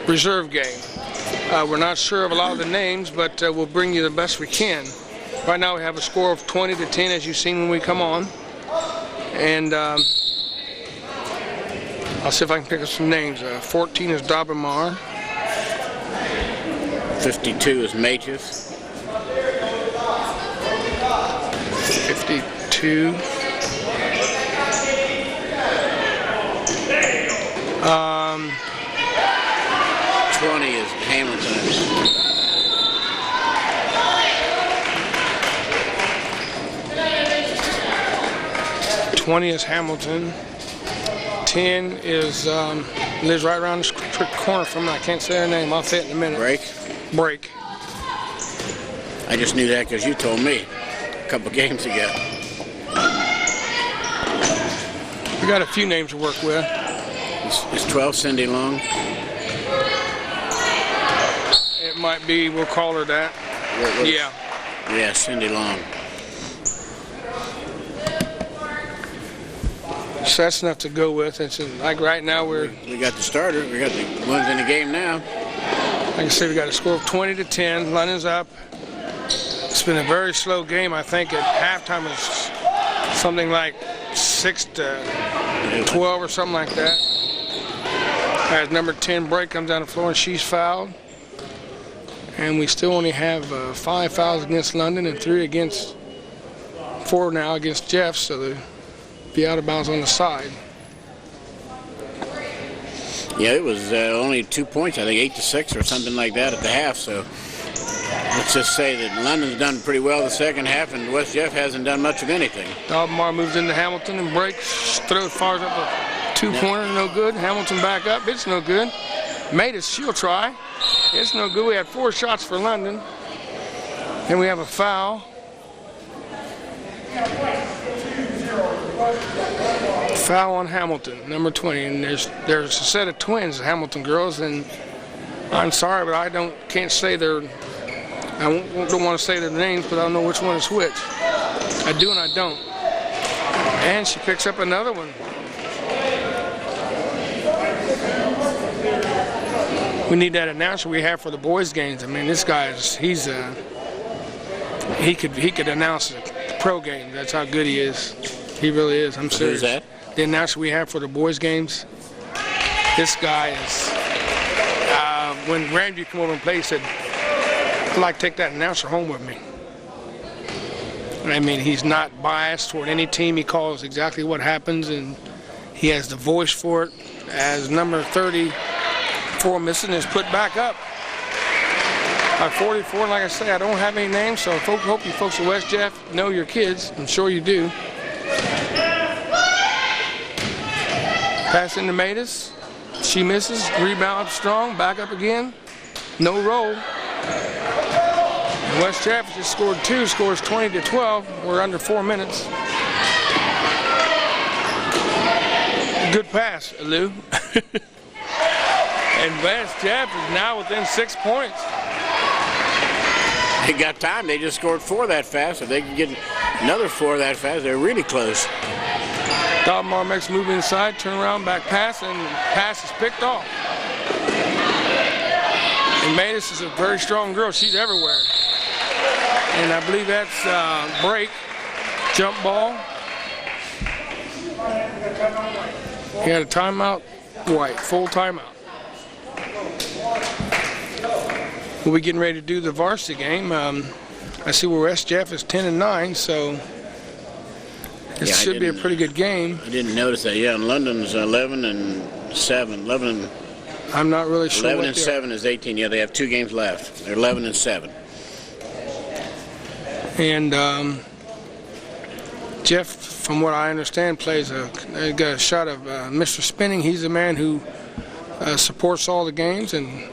reserve game. We're not sure of a lot of the names, but we'll bring you the best we can. Right now we have a score of 20-10, as you've seen when we come on. And I'll see if I can pick up some names. 14 is Dabamar. 52 is Mages. 52. 20 is Hamilton. 20 is Hamilton. 10 is lives right around the corner from me. I can't say her name. I'll say it in a minute. Break. I just knew that because you told me a couple games ago. We got a few names to work with. Is 12 Cindy Long? It might be. We'll call her that. Yeah. Yeah, Cindy Long. So that's enough to go with. It's like right now we got the starter. We got the ones in the game now. Like I said, we got a score of 20-10. London's up. It's been a very slow game. I think at halftime it's something like 6-12 or something like that. As number 10 Break comes down the floor and she's fouled. And we still only have 5 fouls against London and 4 now against Jeff. So they'll be out of bounds on the side. Yeah, it was only 2 points, I think 8-6 or something like that at the half. So let's just say that London's done pretty well the second half, and West Jeff hasn't done much of anything. Albemarle moves into Hamilton and breaks, throws, fires up a two-pointer, no good. Hamilton back up, it's no good. Matus, she'll try. It's no good. We had 4 shots for London. And we have a foul. Foul on Hamilton, number 20, and there's a set of twins, the Hamilton girls, and I'm sorry, but I can't say don't want to say their names, but I don't know which one is which. I do and I don't. And she picks up another one. We need that announcer we have for the boys' games. I mean, this guy he could announce a pro game. That's how good he is. He really is. I'm serious. Who's that? The announcer we have for the boys' games. This guy is. When Ramsey came over and played, he said, "I'd like to take that announcer home with me." I mean, he's not biased toward any team. He calls exactly what happens, and he has the voice for it. As number 34 missing is put back up. By 44, like I say, I don't have any names, so I hope you folks at West Jeff know your kids. I'm sure you do. Pass into Matus. She misses. Rebound strong. Back up again. No roll. And West Jeff just scored 2. Scores 20-12. We're under 4 minutes. Good pass, Lou. And West Jeff is now within 6 points. They got time. They just scored 4 that fast. If they can get another 4 that fast, they're really close. Dabamar makes a move inside, turn around, back pass, and the pass is picked off. And Matus is a very strong girl. She's everywhere. And I believe that's break, jump ball. You got a timeout, White, full timeout. We'll be getting ready to do the varsity game. I see where West Jeff is 10-9, so it should be a pretty good game. I didn't notice that. Yeah, and London's 11-7. I'm not really sure. 11-7 is 18. Yeah, they have 2 games left. They're 11-7. And Jeff, from what I understand, plays got a shot of Mr. Spinning. He's the man who supports all the games and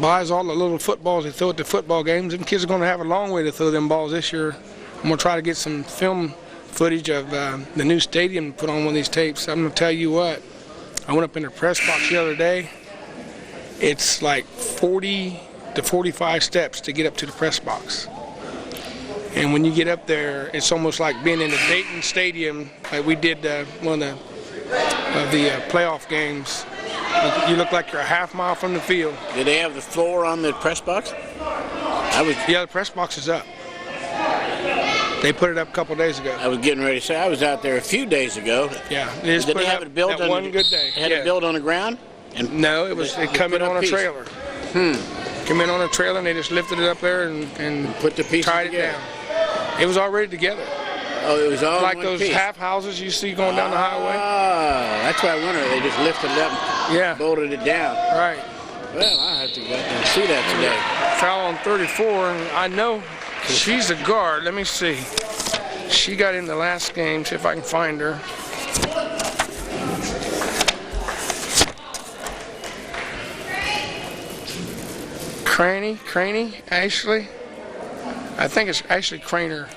buys all the little footballs they throw at the football games. Them kids are going to have a long way to throw them balls this year. I'm going to try to get some film footage of the new stadium and put on one of these tapes. I'm going to tell you what, I went up in the press box the other day. It's like 40 to 45 steps to get up to the press box. And when you get up there, it's almost like being in the Dayton Stadium, like we did one of the playoff games You look like you're a half mile from the field. Did they have the floor on the press box? Yeah, the press box is up. They put it up a couple days ago. I was getting ready to say, I was out there a few days ago. Yeah. Did they have it built on one good day? Had it built on the ground? And no, it come in on a trailer. Come in on a trailer, and they just lifted it up there and put the pieces tied it down. It was already together. Oh, it was all like one those piece. Half houses you see going down the highway. Oh, that's why I wonder. They just lifted it up and bolted it down. Right. Well, I'll have to go out there and see that today. Foul on 34, and I know she's a guard. Let me see. She got in the last game. See if I can find her. Craney, Ashley. I think it's Ashley Craner.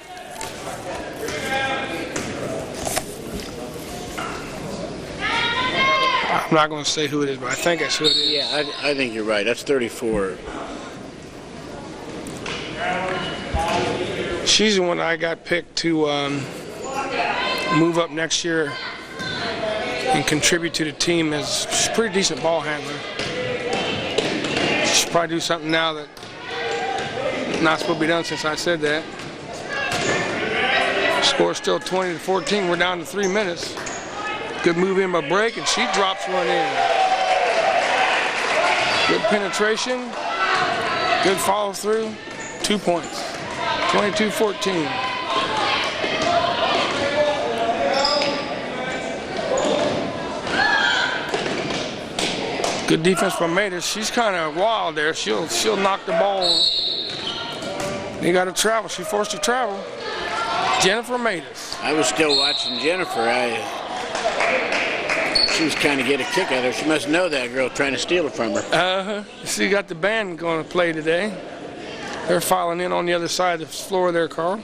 I'm not going to say who it is, but I think that's who it is. Yeah, I think you're right. That's 34. She's the one I got picked to move up next year and contribute to the team. As she's a pretty decent ball handler. She should probably do something now that not supposed to be done since I said that. Score's still 20-14. We're down to 3 minutes. Good move in by break, and she drops one in. Good penetration. Good follow through. 2 points. 22-14. Good defense from Matus. She's kind of wild there. She'll knock the ball. They got to travel. She forced to travel. Jennifer Matus. I was still watching Jennifer. She was trying to get a kick out of her. She must know that girl trying to steal it from her. She got the band going to play today. They're filing in on the other side of the floor there, Carl.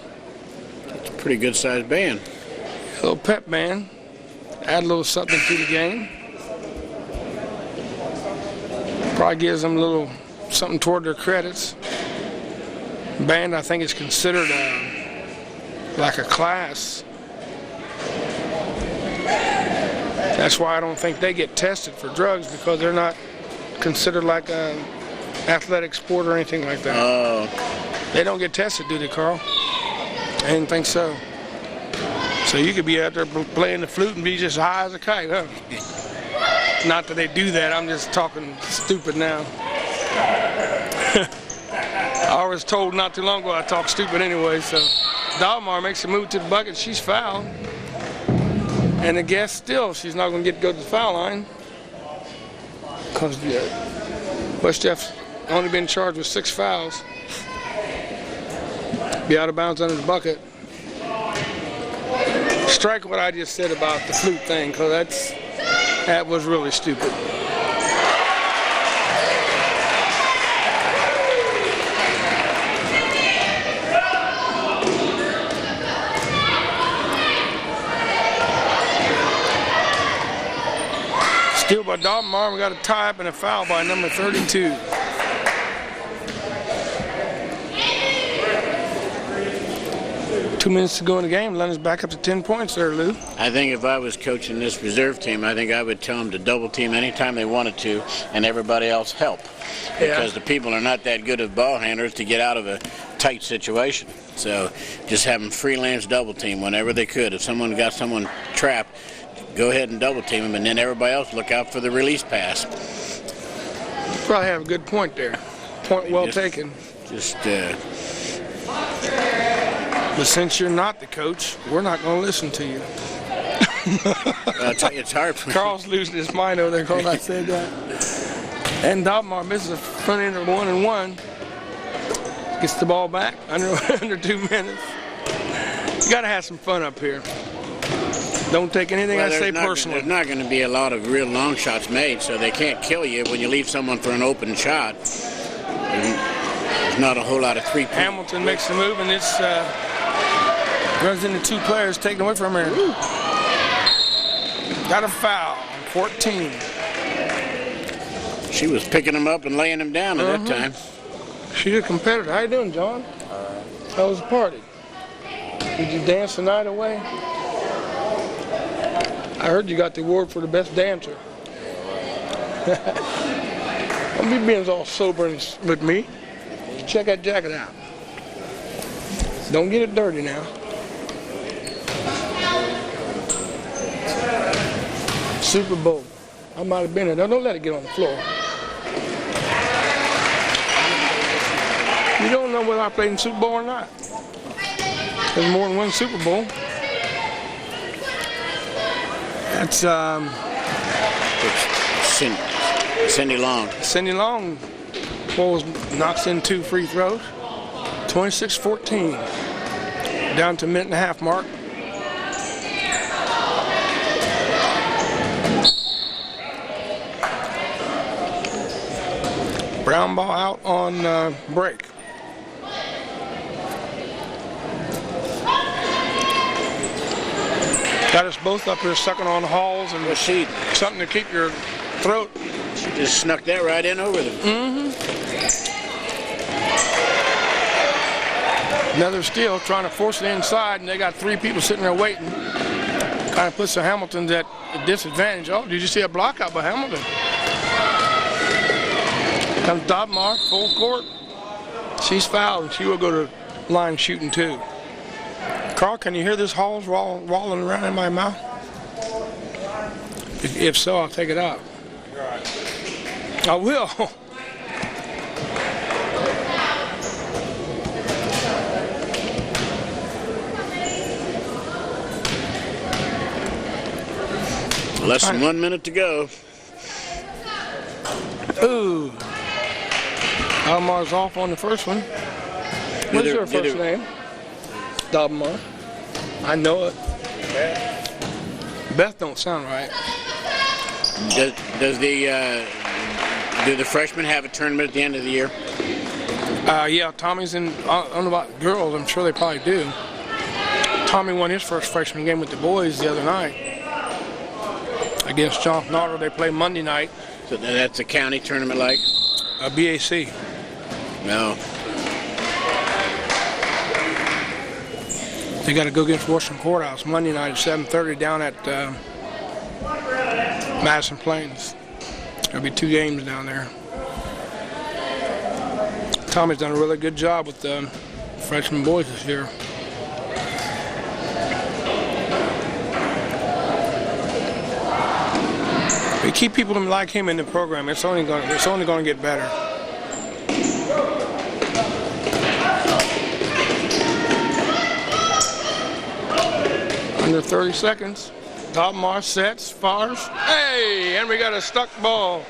It's a pretty good-sized band. A little pep band. Add a little something to the game. Probably gives them a little something toward their credits. Band, I think, is considered like a class. That's why I don't think they get tested for drugs, because they're not considered like an athletic sport or anything like that. Oh. They don't get tested, do they, Carl? I didn't think so. So you could be out there playing the flute and be just high as a kite, huh? Not that they do that. I'm just talking stupid now. I was told not too long ago I talk stupid anyway, so Dalmar makes a move to the bucket. She's fouled. And the guess still, she's not going to go to the foul line, because West Jeff's only been charged with 6 fouls. Be out of bounds under the bucket. Strike what I just said about the flute thing, because that was really stupid. Steal by Dalton. We got a tie up and a foul by number 32. Two minutes to go in the game. London's back up to 10 points there, Lou. I think if I was coaching this reserve team, I think I would tell them to double team anytime they wanted to, and everybody else help. Because the people are not that good as ball handlers to get out of a tight situation. So just have them freelance double team whenever they could. If someone got someone trapped, go ahead and double team them, and then everybody else look out for the release pass. Probably have a good point there. Point well taken. But since you're not the coach, we're not going to listen to you. It's hard for me. Carl's losing his mind over there because I said that. And Dalmar misses a front end of 1-and-1. Gets the ball back under 2 minutes. You got to have some fun up here. Don't take anything I say personally. There's not going to be a lot of real long shots made, so they can't kill you when you leave someone for an open shot. There's not a whole lot of three-point. Hamilton makes the move, and it's runs into 2 players, taken away from her. Woo. Got a foul, 14. She was picking them up and laying them down at that time. She's a competitor. How you doing, John? How was the party? Did you dance the night away? I heard you got the award for the best dancer. Don't be being all sober with me. Check that jacket out. Don't get it dirty now. Super Bowl. I might have been there. Don't let it get on the floor. You don't know whether I played in Super Bowl or not. There's more than one Super Bowl. That's Cindy Long. Cindy Long knocks in 2 free throws. 26-14. Down to a minute and a half mark. Brown ball out on break. Got us both up here sucking on halls and something to keep your throat. She just snuck that right in over them. Another steal, trying to force it inside, and they got 3 people sitting there waiting. Kind of puts the Hamiltons at a disadvantage. Oh, did you see a block out by Hamilton? Comes Dobmar, full court. She's fouled, and she will go to line shooting 2. Carl, can you hear this halls rolling around in my mouth? If so, I'll take it out. I will. Less than 1 minute to go. Ooh. Almar's off on the first one. What's your first name? Dobmar. I know it. Beth don't sound right. Do the freshmen have a tournament at the end of the year? Yeah, Tommy's in. I don't know about girls. I'm sure they probably do. Tommy won his first freshman game with the boys the other night against John Naughter. They play Monday night. So that's a county tournament, like a BAC. No. They got to go against Washington Courthouse Monday night at 7:30 down at Madison Plains. There'll be 2 games down there. Tommy's done a really good job with the freshman boys this year. If you keep people like him in the program, it's only going to get better. Under 30 seconds. Dobmar sets, fires. Hey, and we got a stuck ball.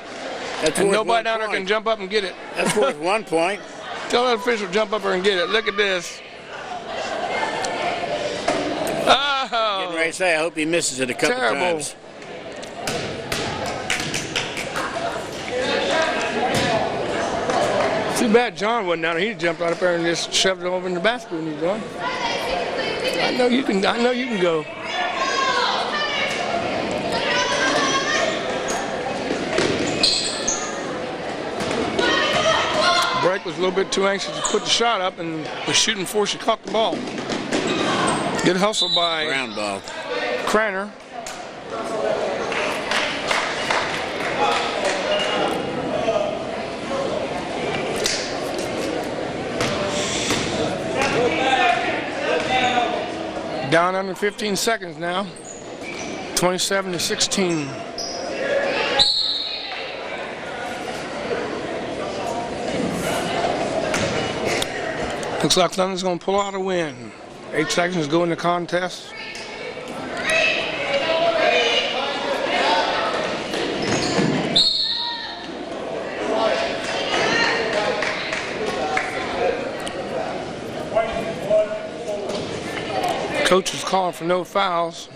And nobody down there can jump up and get it. That's worth 1 point. Tell that official to jump up there and get it. Look at this. Oh. Getting ready to say, I hope he misses it a couple times. Too bad John wasn't down there. He jumped right up there and just shoved it over in the basket when he's done. I know you can go. Break was a little bit too anxious to put the shot up and was shooting before she caught the ball. Good hustle by ground ball. Cranner. Down under 15 seconds now. 27-16. Looks like London's going to pull out a win. 8 seconds to go in the contest. Coach is calling for no fouls.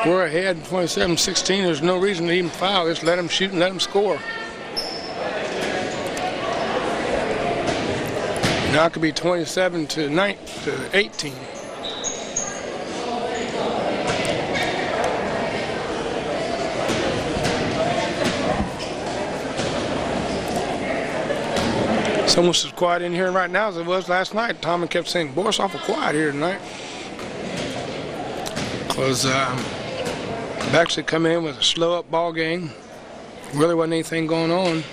We're ahead 27-16. There's no reason to even foul. Just let them shoot and let them score. Now it could be 27-18. It's almost as quiet in here right now as it was last night. Tommy kept saying, boy, it's awful quiet here tonight. Because I've actually come in with a slow up ball game. Really wasn't anything going on.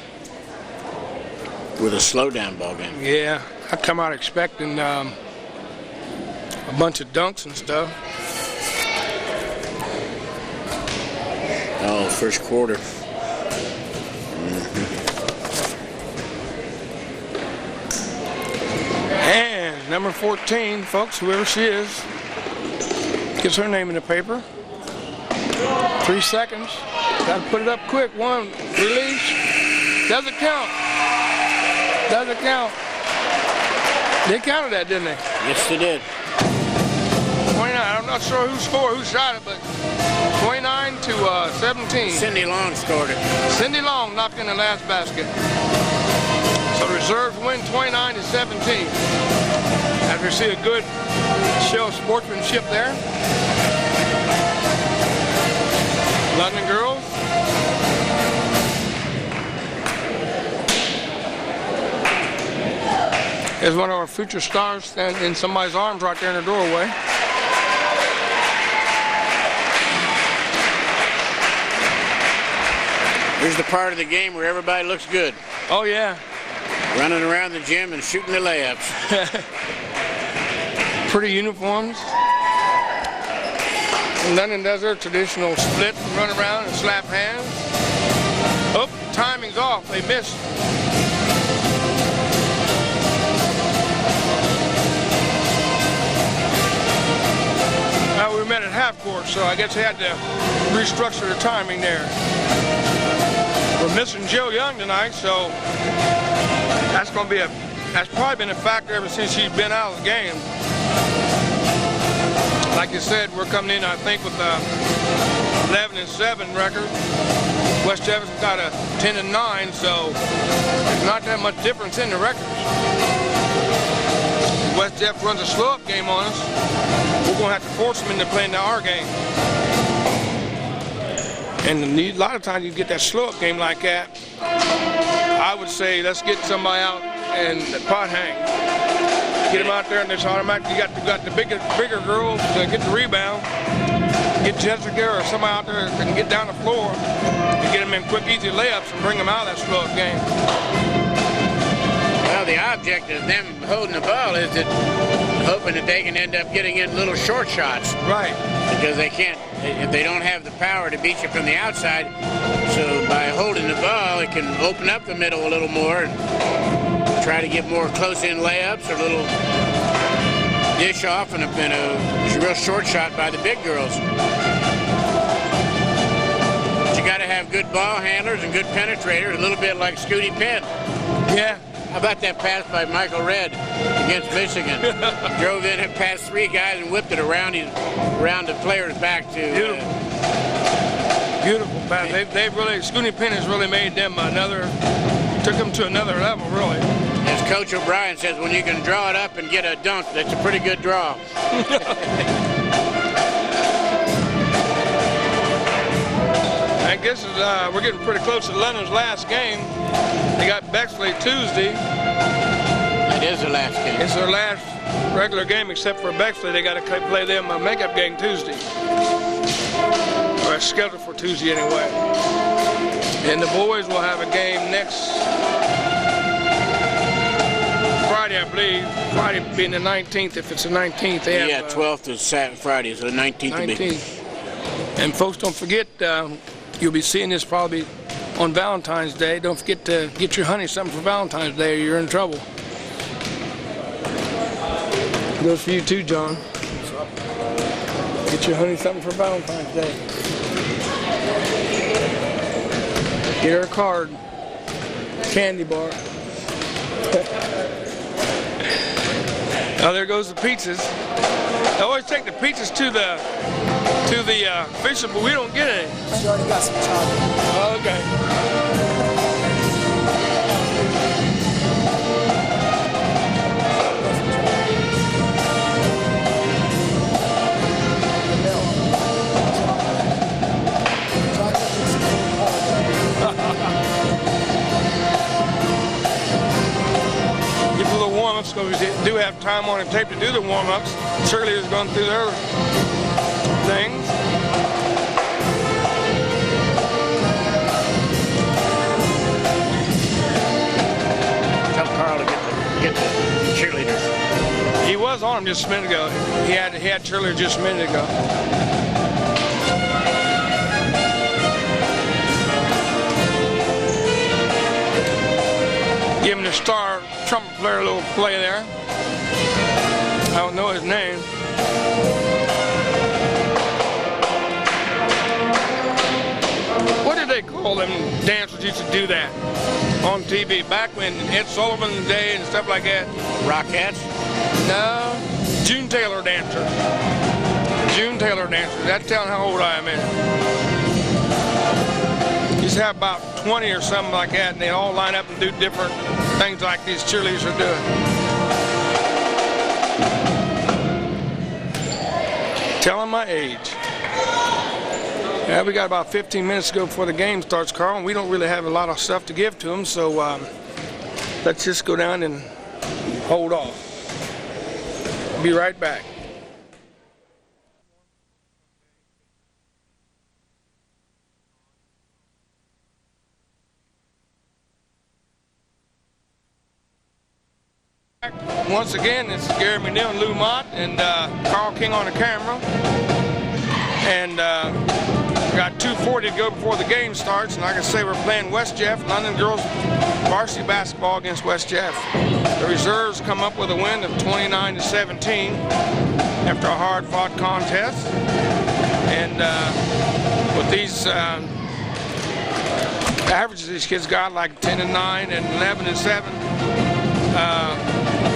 With a slow-down ball game. Yeah, I come out expecting a bunch of dunks and stuff. Oh, first quarter. And number 14, folks, whoever she is, gets her name in the paper. 3 seconds. Got to put it up quick. One, release. Doesn't count. Doesn't count. They counted that, didn't they? Yes, they did. 29. I'm not sure who scored, who shot it, but 29 to 17. Cindy Long scored it. Cindy Long knocked in the last basket. So the reserves win 29 to 17. As we see a good show of sportsmanship there. London girls. There's one of our future stars standing in somebody's arms right there in the doorway. Here's the part of the game where everybody looks good. Oh, yeah. Running around the gym and shooting the layups. Pretty uniforms. London does their traditional split, run around and slap hands. Oh, timing's off. They missed. We met at half court, so I guess they had to restructure the timing there. We're missing Jill Young tonight, so that's going to be that's probably been a factor ever since she's been out of the game. Like you said, we're coming in, I think, with a 11-7 record. West Jefferson got a 10-9, so there's not that much difference in the records. West Jeff runs a slow-up game on us. We're going to have to force them into playing our game. And a lot of times you get that slow-up game like that, I would say let's get somebody out and pot hang. Get them out there and it's automatic. You got the bigger girls to get the rebound. Get Jessica or somebody out there that can get down the floor and get them in quick, easy layups and bring them out of that slow-up game. Well, the object of them holding the ball is that hoping that they can end up getting in little short shots. Right. Because they can't, if they don't have the power to beat you from the outside, so by holding the ball, it can open up the middle a little more and try to get more close-in layups or a little dish off and a real short shot by the big girls. But you got to have good ball handlers and good penetrators, a little bit like Scooty Penn. Yeah. How about that pass by Michael Redd against Michigan? Drove in and passed 3 guys and whipped it around the player's back to. Beautiful pass. They've really, Scooty Penn has really made them took them to another level, really. As Coach O'Brien says, when you can draw it up and get a dunk, that's a pretty good draw. I guess we're getting pretty close to London's last game. They got Bexley Tuesday. That is the last game. It's their last regular game except for Bexley. They got to play them a makeup game Tuesday. Or it's scheduled for Tuesday anyway. And the boys will have a game next Friday, I believe. Friday being the 19th. If it's the 19th, they have 12th is Friday, so the 19th will be. And folks, don't forget, you'll be seeing this probably on Valentine's Day. Don't forget to get your honey something for Valentine's Day or you're in trouble. Goes for you too, John. Get your honey something for Valentine's Day. Get her a card. Candy bar. Oh, there goes the pizzas. I always take the pizzas to the official, but we don't get any. She already got some chocolate. Okay. Get to the warm-ups because we do have time on the tape to do the warm-ups. Cheerleaders going through their things. saw him just a minute ago. He had cheerleader just a minute ago. Giving the star trumpet player a little play there. I don't know his name. What did they call them dancers used to do that on TV back when Ed Sullivan's day and stuff like that? Rockettes? No, June Taylor dancers. June Taylor dancers. That's telling how old I am, man. Used to have about 20 or something like that, and they all line up and do different things like these cheerleaders are doing. Telling my age. Yeah, we got about 15 minutes to go before the game starts, Carl, and we don't really have a lot of stuff to give to them, so let's just go down and hold off. Be right back. Once again, it's Gary McNeil and Lou Mott and Carl King on the camera. And got 2:40 to go before the game starts. And like I say, we're playing West Jeff, London girls varsity basketball against West Jeff. The reserves come up with a win of 29-17 after a hard-fought contest. And with these averages these kids got, like 10-9 and 11-7,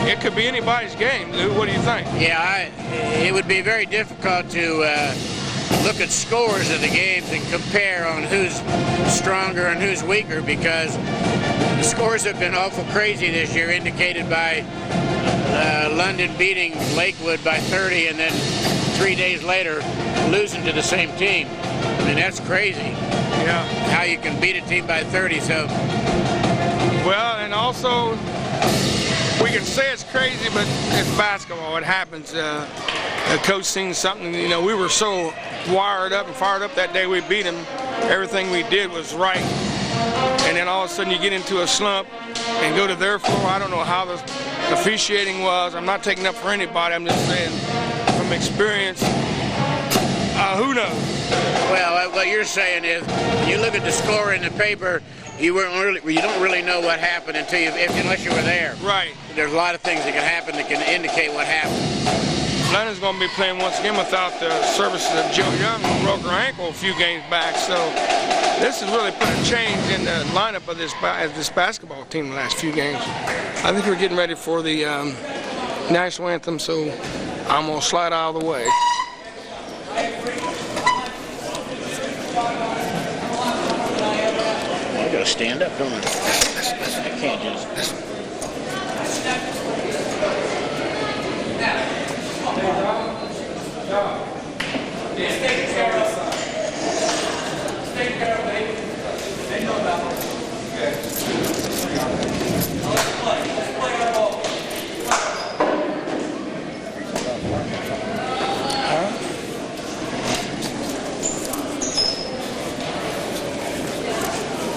it could be anybody's game. Lou, what do you think? Yeah, it would be very difficult to look at scores of the games and compare on who's stronger and who's weaker, because the scores have been awful crazy this year, indicated by London beating Lakewood by 30 and then 3 days later losing to the same team. I mean, that's crazy. Yeah. How you can beat a team by 30. So. Well, and also, we can say it's crazy, but it's basketball. It happens. The coach sings something. You know, we were so wired up and fired up that day we beat them. Everything we did was right. And then all of a sudden you get into a slump and go to their floor. I don't know how the officiating was. I'm not taking up for anybody. I'm just saying from experience, who knows? Well, what you're saying is, you look at the score in the paper, you don't really know what happened unless you were there. Right. There's a lot of things that can happen that can indicate what happened. London's going to be playing once again without the services of Joe Young, who broke her ankle a few games back. So this has really put a change in the lineup of this basketball team the last few games. I think we're getting ready for the national anthem, so I'm going to slide out of the way. I got to stand up, don't I? I can't just.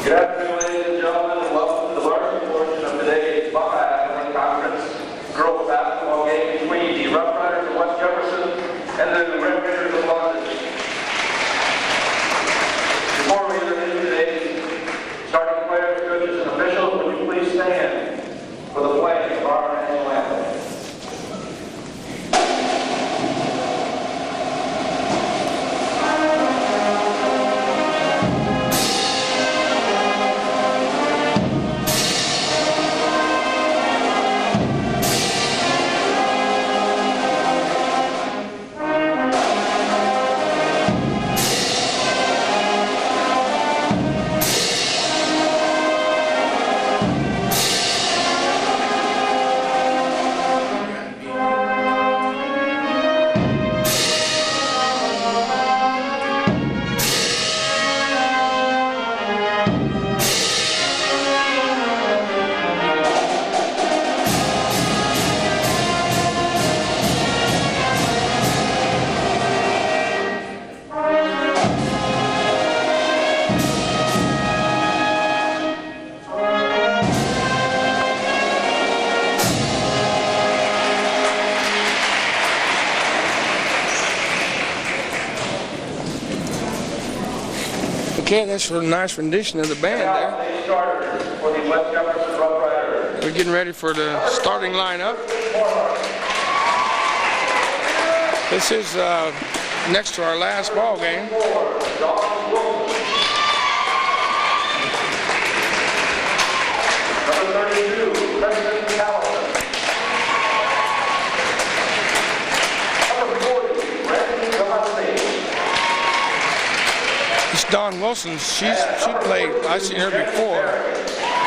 Good afternoon, ladies and gentlemen, and welcome to the varsity portion of today's Buckeye Athletic Conference girls basketball game between the Rough Riders of West Jefferson and the Red Raiders of London. Before we Okay, that's a nice rendition of the band there. We're getting ready for the starting lineup. This is next to our last ball game. It's Dawn Wilson. She played. I've seen her before.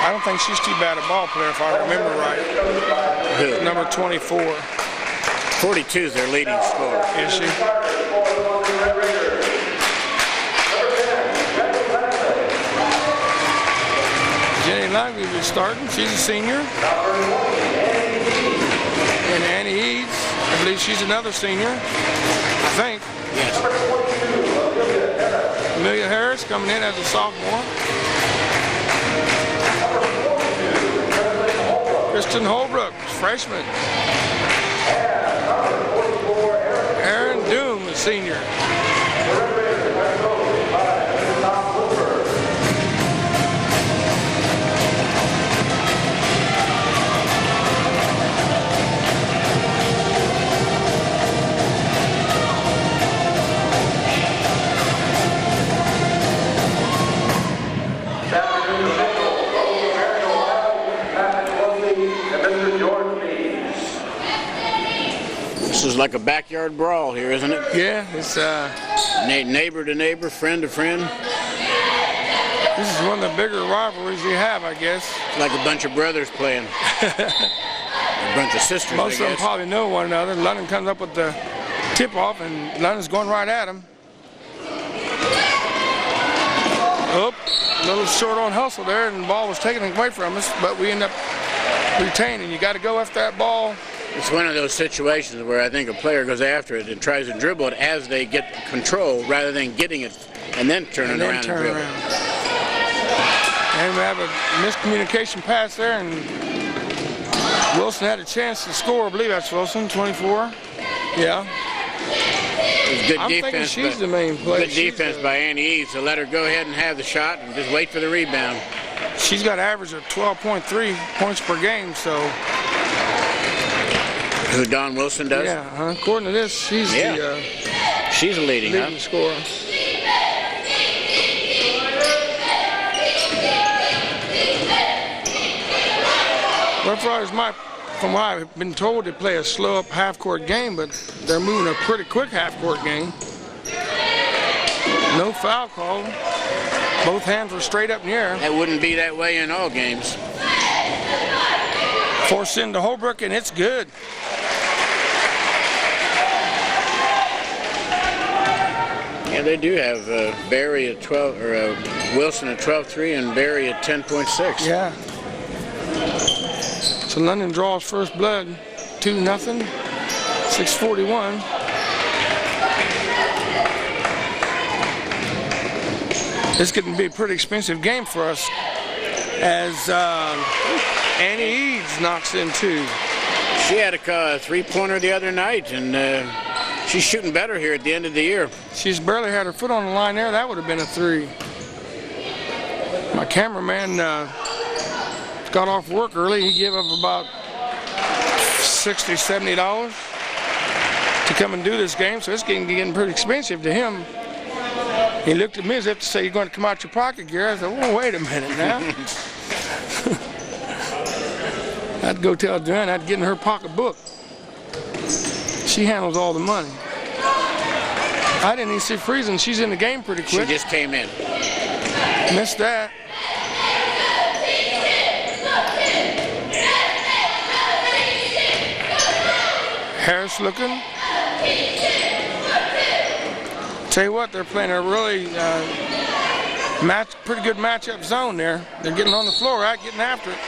I don't think she's too bad a ball player if I remember right. Who? Number 24. 42 is their leading scorer. Is she? Jenny Lively was starting. She's a senior. And Annie Eads, I believe she's another senior. I think. Yes. Amelia Harris coming in as a sophomore. Kristen Holbrook, freshman. Aaron Doom, a senior. This is like a backyard brawl here, isn't it? Yeah, it's Neighbor to neighbor, friend to friend. this is one of the bigger rivalries you have, I guess. Like a bunch of brothers playing. A bunch of sisters, Most I of them guess. probably know one another. London comes up with the tip-off, and London's going right at him. Oh, a little short on hustle there, and the ball was taken away from us, but we end up retaining. You got to go after that ball. It's one of those situations where I think a player goes after it and tries to dribble it as they get control rather than getting it and then turning around and dribbling. And we have a miscommunication pass there, and Wilson had a chance to score. I believe that's Wilson, 24. Yeah. It was good I'm thinking defense. she's the main player. Good defense by Annie Eads to let her go ahead and have the shot and just wait for the rebound. She's got an average of 12.3 points per game, so. Who Dawn Wilson does? Yeah, according to this, she's she's a leading scorer. Rough Riders might, from what I've been told, they play a slow-up half-court game, but they're moving a pretty quick half-court game. No foul call. Both hands were straight up in the air. That wouldn't be that way in all games. Forced into Holbrook, and it's good. Yeah, they do have Barry at 12, or Wilson at 12-3, and Barry at 10.6. Yeah. So London draws first blood, 2-0, 6:41. This could be a pretty expensive game for us as Annie Eads knocks in two. She had a three-pointer the other night, and she's shooting better here at the end of the year. She's barely had her foot on the line there. That would have been a three. My cameraman got off work early. He gave up about $60, $70 to come and do this game, so it's getting pretty expensive to him. He looked at me as if to say, "You're going to come out your pocket, Gary." I said, "Well, wait a minute now." I'd go tell Joanne I'd get in her pocketbook. She handles all the money. I didn't even see Friesen. She's in the game pretty quick. She just came in. Missed that. Harris looking. Tell you what, they're playing a really pretty good matchup zone there. They're getting on the floor, right? Getting after it.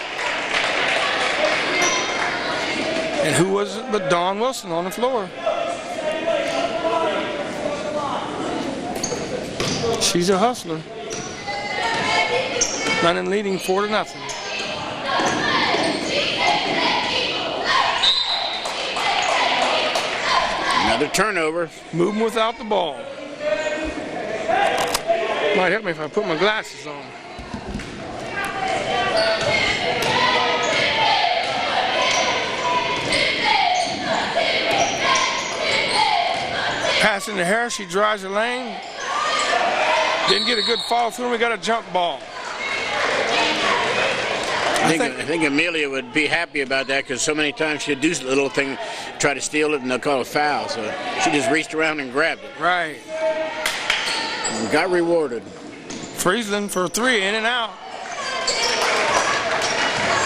And who was it but Dawn Wilson on the floor? She's a hustler. London leading 4-0. Another turnover. Moving without the ball. Might help me if I put my glasses on. Passing to Harris, she drives the lane. Didn't get a good fall through, we got a jump ball. I think Amelia would be happy about that because so many times she'd do a little thing, try to steal it, and they'll call a foul. So she just reached around and grabbed it. Right. And got rewarded. Friesland for 3, in and out.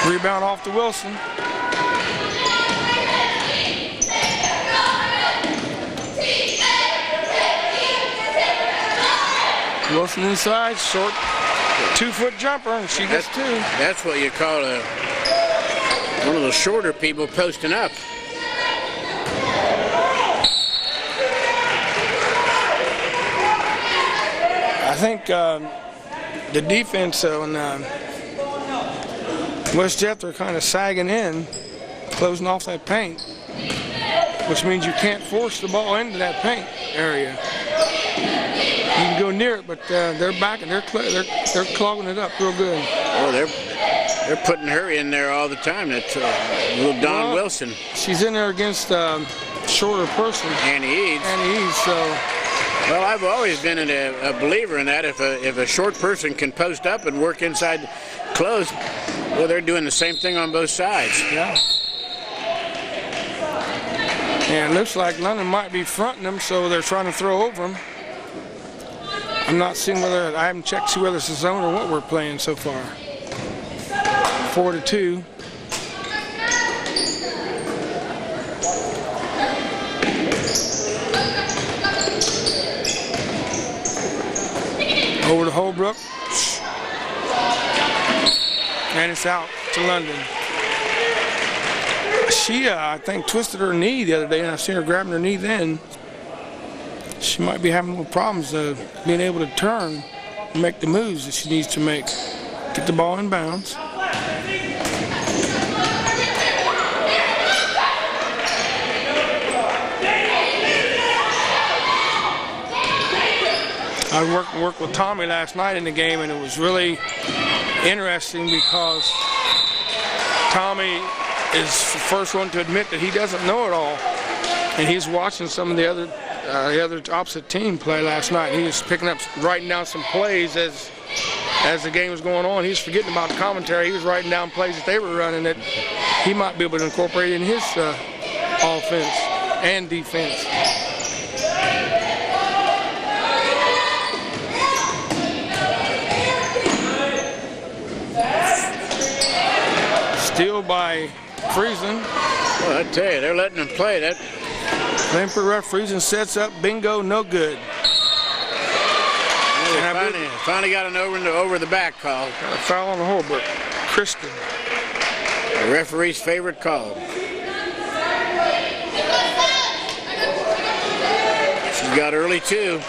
Rebound off to Wilson. Wilson inside, short 2-foot jumper, and she gets 2. That's what you call one of the shorter people posting up. I think the defense on West Jethro kind of sagging in, closing off that paint, which means you can't force the ball into that paint area. You can go near it, but they're back and they're clogging it up real good. Oh, they're putting her in there all the time. That's little Dawn Wilson. She's in there against shorter person. Annie Eads. So. Well, I've always been a believer in that. If a short person can post up and work inside close, well, they're doing the same thing on both sides. Yeah. And it looks like London might be fronting them, so they're trying to throw over them. I'm not seeing whether, I haven't checked to see whether it's a zone or what we're playing so far. 4-2. Over to Holbrook. And it's out to London. She, I think, twisted her knee the other day, and I've seen her grabbing her knee then. She might be having little problems being able to turn and make the moves that she needs to make. Get the ball in bounds. I worked with Tommy last night in the game, and it was really interesting because Tommy is the first one to admit that he doesn't know it all, and he's watching some of the other opposite team play last night. He was writing down some plays as the game was going on. He was forgetting about the commentary. He was writing down plays that they were running that he might be able to incorporate in his offense and defense. Steal by Friesland. Well, I tell you, they're letting them play that. Playing for ref. Friesland sets up. Bingo, no good. Finally got an over the back call. Got a foul on the Holbrook. Kristen. The referee's favorite call. She's got early 2. Is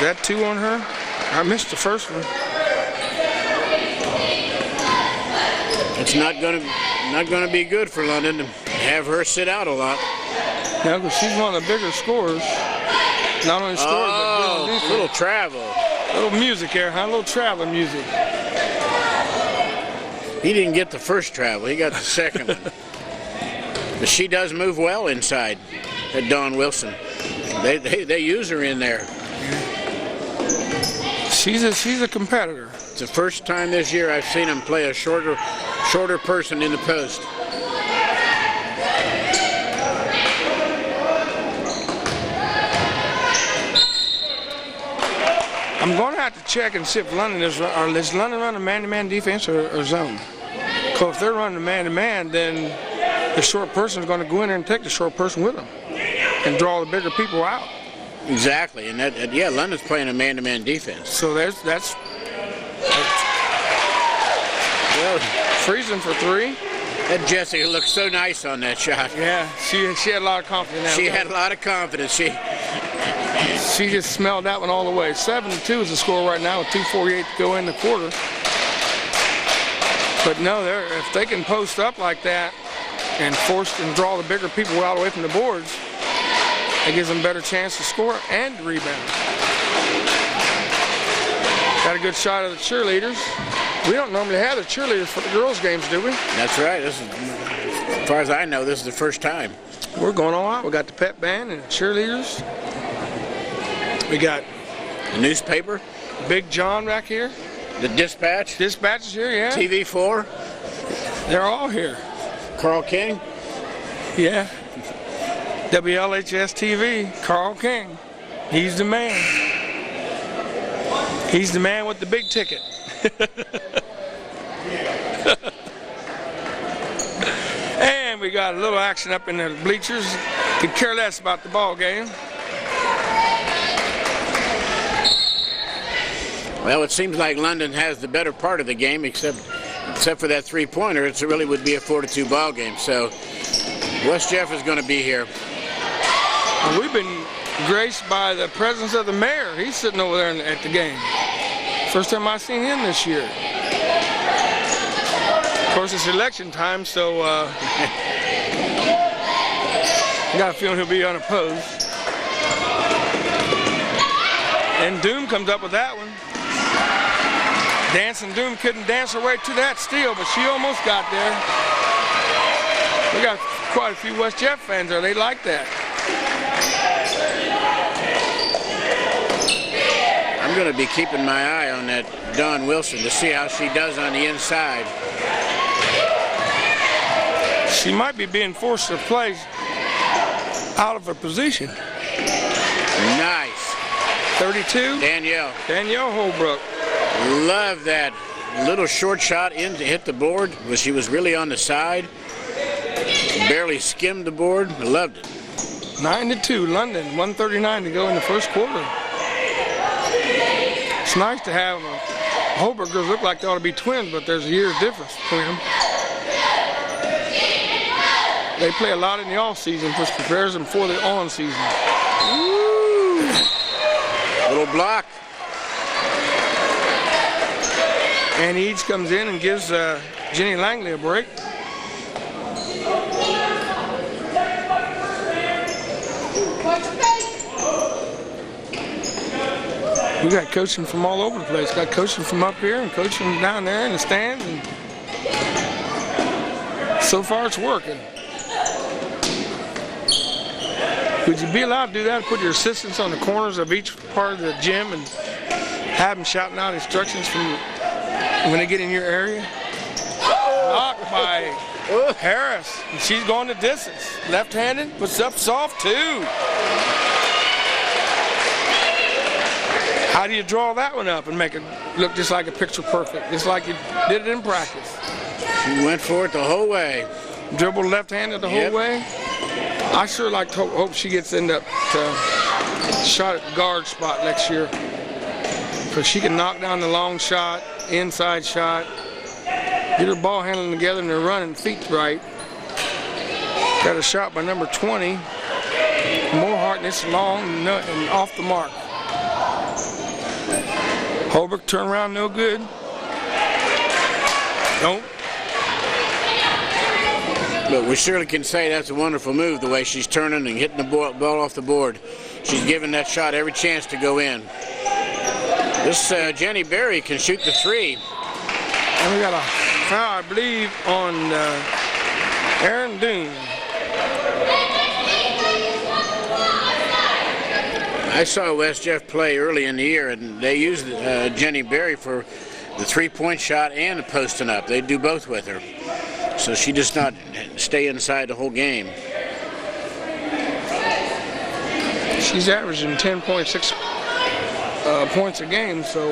that 2 on her? I missed the first one. It's not going to be good for London to have her sit out a lot. Yeah, because she's one of the bigger scorers. Not only scorers, but a little travel. A little music here, huh? A little traveling music. He didn't get the first travel. He got the second one. But she does move well inside, at Dawn Wilson. They use her in there. She's a competitor. It's the first time this year I've seen him play a shorter person in the post. I'm going to have to check and see if London is London running man-to-man defense or zone. Because if they're running man-to-man, then the short person is going to go in there and take the short person with them and draw the bigger people out. Exactly, and London's playing a man-to-man defense. So that's well, Friesland for 3. That Jessie looked so nice on that shot. Yeah, she had a lot of confidence. She had a lot of confidence. She just smelled that one all the way. 7-2 is the score right now with 2:48 to go in the quarter. But no, if they can post up like that and force and draw the bigger people out away from the boards, it gives them a better chance to score and rebound. Got a good shot of the cheerleaders. We don't normally have the cheerleaders for the girls' games, do we? That's right. This is, as far as I know, this is the first time. We're going all out. We got the pep band and the cheerleaders. We got The newspaper. Big John back here. The Dispatch. Dispatch is here, yeah. TV4. They're all here. Carl King. Yeah. WLHS TV, Carl King. He's the man. He's the man with the big ticket. And we got a little action up in the bleachers. Could care less about the ball game. Well, it seems like London has the better part of the game, except for that three-pointer. It really would be a 4-2 ball game. So West Jeff is going to be here. And we've been graced by the presence of the mayor. He's sitting over there at the game. First time I've seen him this year. Of course, it's election time, so I got a feeling he'll be unopposed. And Doom comes up with that one. Dancing Doom couldn't dance her way to that steal, but she almost got there. We got quite a few West Jeff fans there. They like that. I'm going to be keeping my eye on that Dawn Wilson to see how she does on the inside. She might be being forced to play out of her position. Nice. 32. Danielle Holbrook. Love that little short shot in to hit the board. She was really on the side. Barely skimmed the board. I loved it. 9-2, London. 1:39 to go in the first quarter. It's nice to have Holbrook girls look like they ought to be twins, but there's a year's difference between them. They play a lot in the off season, which prepares them for the on season. Woo! Little block. And Eads comes in and gives Jenny Langley a break. We got coaching from all over the place. Got coaching from up here and coaching down there in the stands. And so far it's working. Would you be allowed to do that? Put your assistants on the corners of each part of the gym and have them shouting out instructions from when they get in your area? Knocked by Harris. And she's going the distance. Left-handed, puts up soft too. How do you draw that one up and make it look just like a picture perfect, just like you did it in practice? She went for it the whole way. Dribbled left-handed the whole way. I sure like to hope she gets into shot at the guard spot next year, because she can knock down the long shot, inside shot, get her ball handling together and her running feet right. Got a shot by number 20, Morehart, and it's long and off the mark. Holbrook turn around, no good. Nope. But we surely can say that's a wonderful move, the way she's turning and hitting the ball off the board. She's giving that shot every chance to go in. This Jenny Berry can shoot the three. And we got a foul, I believe, on Aaron Doon. I saw West Jeff play early in the year, and they used Jenny Berry for the three-point shot and the posting up. They do both with her. So she does not stay inside the whole game. She's averaging 10.6 points a game, so...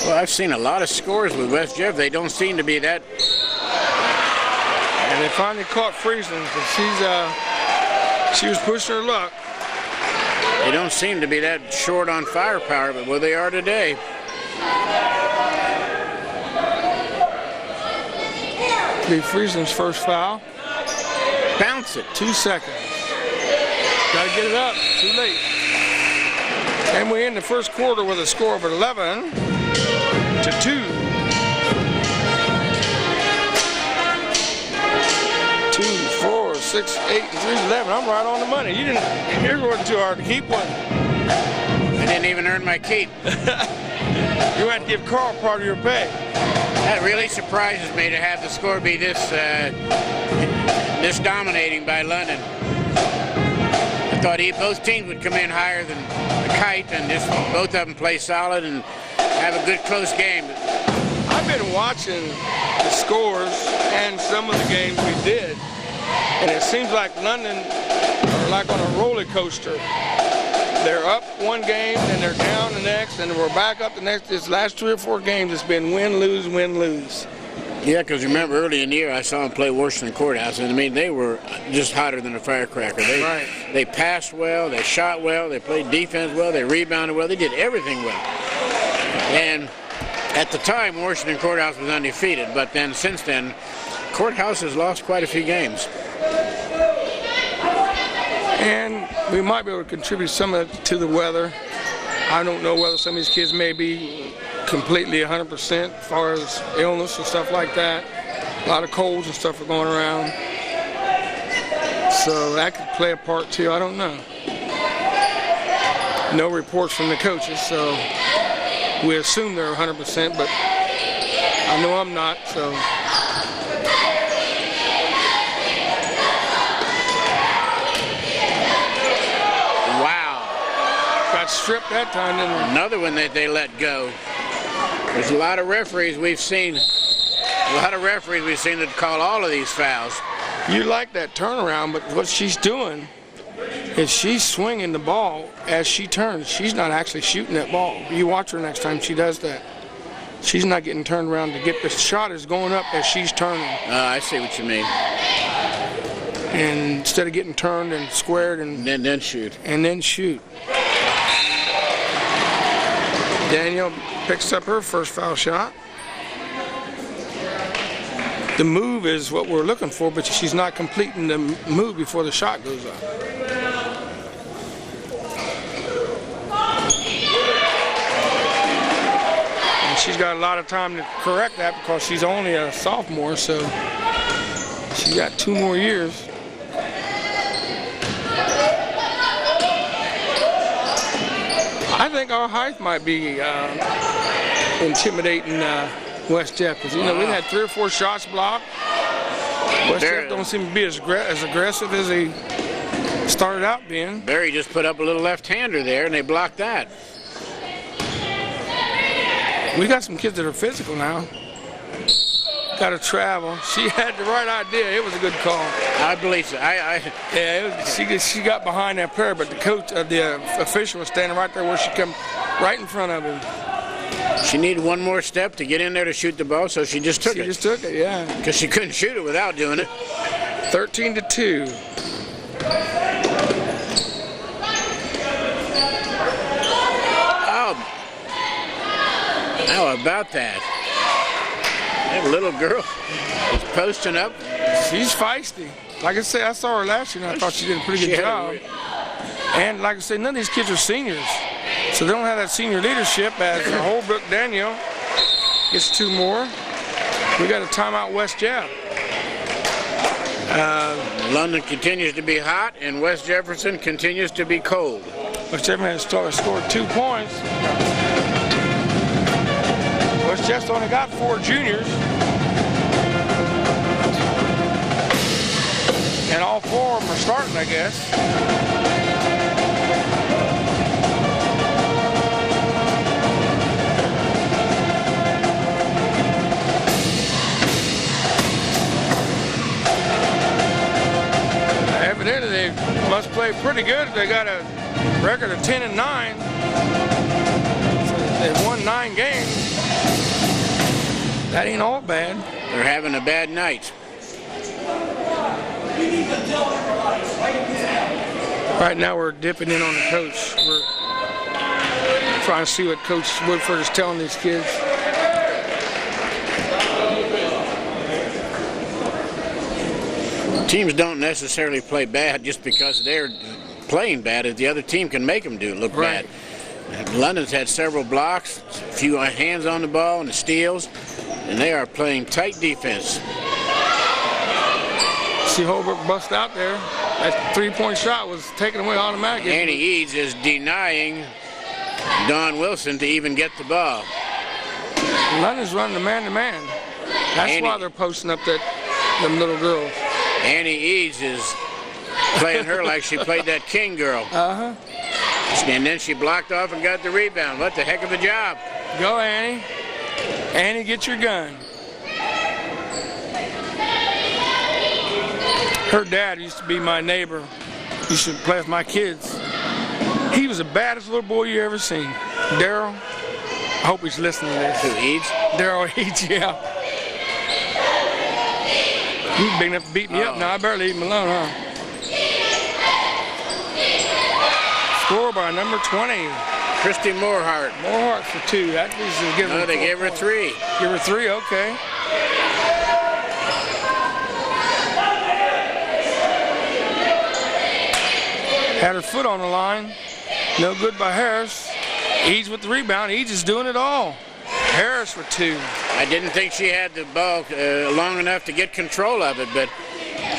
Well, I've seen a lot of scores with West Jeff. They don't seem to be that... And they finally caught Friesen, because she was pushing her luck. They don't seem to be that short on firepower, but well, they are today. Be Friesen's first foul. Bounce it. 2 seconds. Got to get it up. Too late. And we end the first quarter with a score of 11-2. 2, 4, 6, 8, 3, 11. I'm right on the money. You're going too hard to keep one. I didn't even earn my keep. You had to give Carl part of your pay. That really surprises me to have the score be this dominating by London. I thought both teams would come in higher than the Kite and just both of them play solid and have a good close game. I've been watching the scores and some of the games we did, and it seems like London are like on a roller coaster. They're up one game, and they're down the next, and we're back up the next. This last 3 or 4 games, it's been win, lose, win, lose. Yeah, because remember early in the year I saw them play Washington Courthouse, and I mean they were just hotter than a firecracker. They passed well, they shot well, they played defense well, they rebounded well, they did everything well. And at the time, Washington Courthouse was undefeated, but then since then, Courthouse has lost quite a few games. And we might be able to contribute some of it to the weather. I don't know whether some of these kids may be completely 100% as far as illness and stuff like that. A lot of colds and stuff are going around. So that could play a part too, I don't know. No reports from the coaches, so we assume they're 100%, but I know I'm not, so. Stripped that time, didn't they? Another one that they let go. There's a lot of referees we've seen. That call all of these fouls. You like that turnaround, but what she's doing is she's swinging the ball as she turns. She's not actually shooting that ball. You watch her next time she does that. She's not getting turned around to get the shot is going up as she's turning. I see what you mean. And instead of getting turned and squared and then shoot. Danielle picks up her first foul shot. The move is what we're looking for, but she's not completing the move before the shot goes up. And she's got a lot of time to correct that because she's only a sophomore, so she's got 2 more years. I think our height might be intimidating West Jeff because, we've had 3 or 4 shots blocked. West Jeff don't seem to be as aggressive as they started out being. Barry just put up a little left-hander there, and they blocked that. We got some kids that are physical now. Got to travel. She had the right idea. It was a good call. I believe so. She got behind that player, but the coach, the official was standing right there where she come right in front of him. She needed one more step to get in there to shoot the ball, so she just took it. She just took it, yeah. Because she couldn't shoot it without doing it. 13-2. Oh, how about that? That little girl is posting up. She's feisty. Like I said, I saw her last year and I thought she did a pretty good job. And like I said, none of these kids are seniors. So they don't have that senior leadership as Holbrook Daniel gets 2 more. We got a timeout West Jeff. London continues to be hot and West Jefferson continues to be cold. West Jefferson has scored 2 points. West Jeff's only got 4 juniors. And all 4 of them are starting, I guess. Evidently, they must play pretty good. They got a record of 10-9. So they've won 9 games. That ain't all bad. They're having a bad night. Right now we're dipping in on the coach. We're trying to see what Coach Woodford is telling these kids. Teams don't necessarily play bad just because they're playing bad. If the other team can make them look bad. London's had several blocks, a few hands on the ball and the steals, and they are playing tight defense. See Holbrook bust out there. That 3-point shot was taken away automatically. Annie Eads is denying Don Wilson to even get the ball. London's running the man-to-man. That's why they're posting up them little girls. Annie Eads is playing her like she played that King girl. Uh-huh. And then she blocked off and got the rebound. What the heck of a job. Go, Annie. Annie, get your gun. Her dad used to be my neighbor. He used to play with my kids. He was the baddest little boy you ever seen. Daryl. I hope he's listening to this. Who, Eads? Daryl Eads, yeah. He's big enough to beat me up now. I barely leave him alone, huh? Score by number 20. Christy Morehart. Morehart for 2. That is giving her. No, they gave her 3. Give her 3, okay. Had her foot on the line. No good by Harris. Eads with the rebound. Eads is doing it all. Harris for 2. I didn't think she had the ball long enough to get control of it, but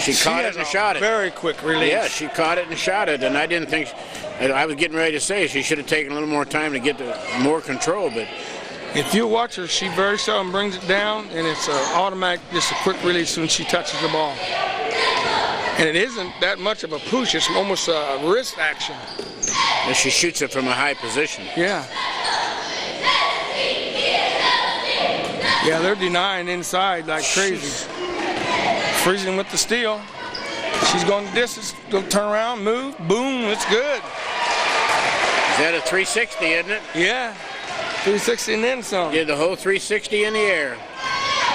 she caught it and shot it. Very quick release. Yeah, she caught it and shot it, and I didn't think. I was getting ready to say she should have taken a little more time to get more control, but if you watch her, she very seldom brings it down, and it's automatic, just a quick release when she touches the ball. And it isn't that much of a push; it's almost a wrist action. And she shoots it from a high position. Yeah. Yeah, they're denying inside like crazy. Freezing with the steal. She's going the distance. Go turn around, move, boom, it's good. Is that a 360, isn't it? Yeah, 360 and then some. Did the whole 360 in the air.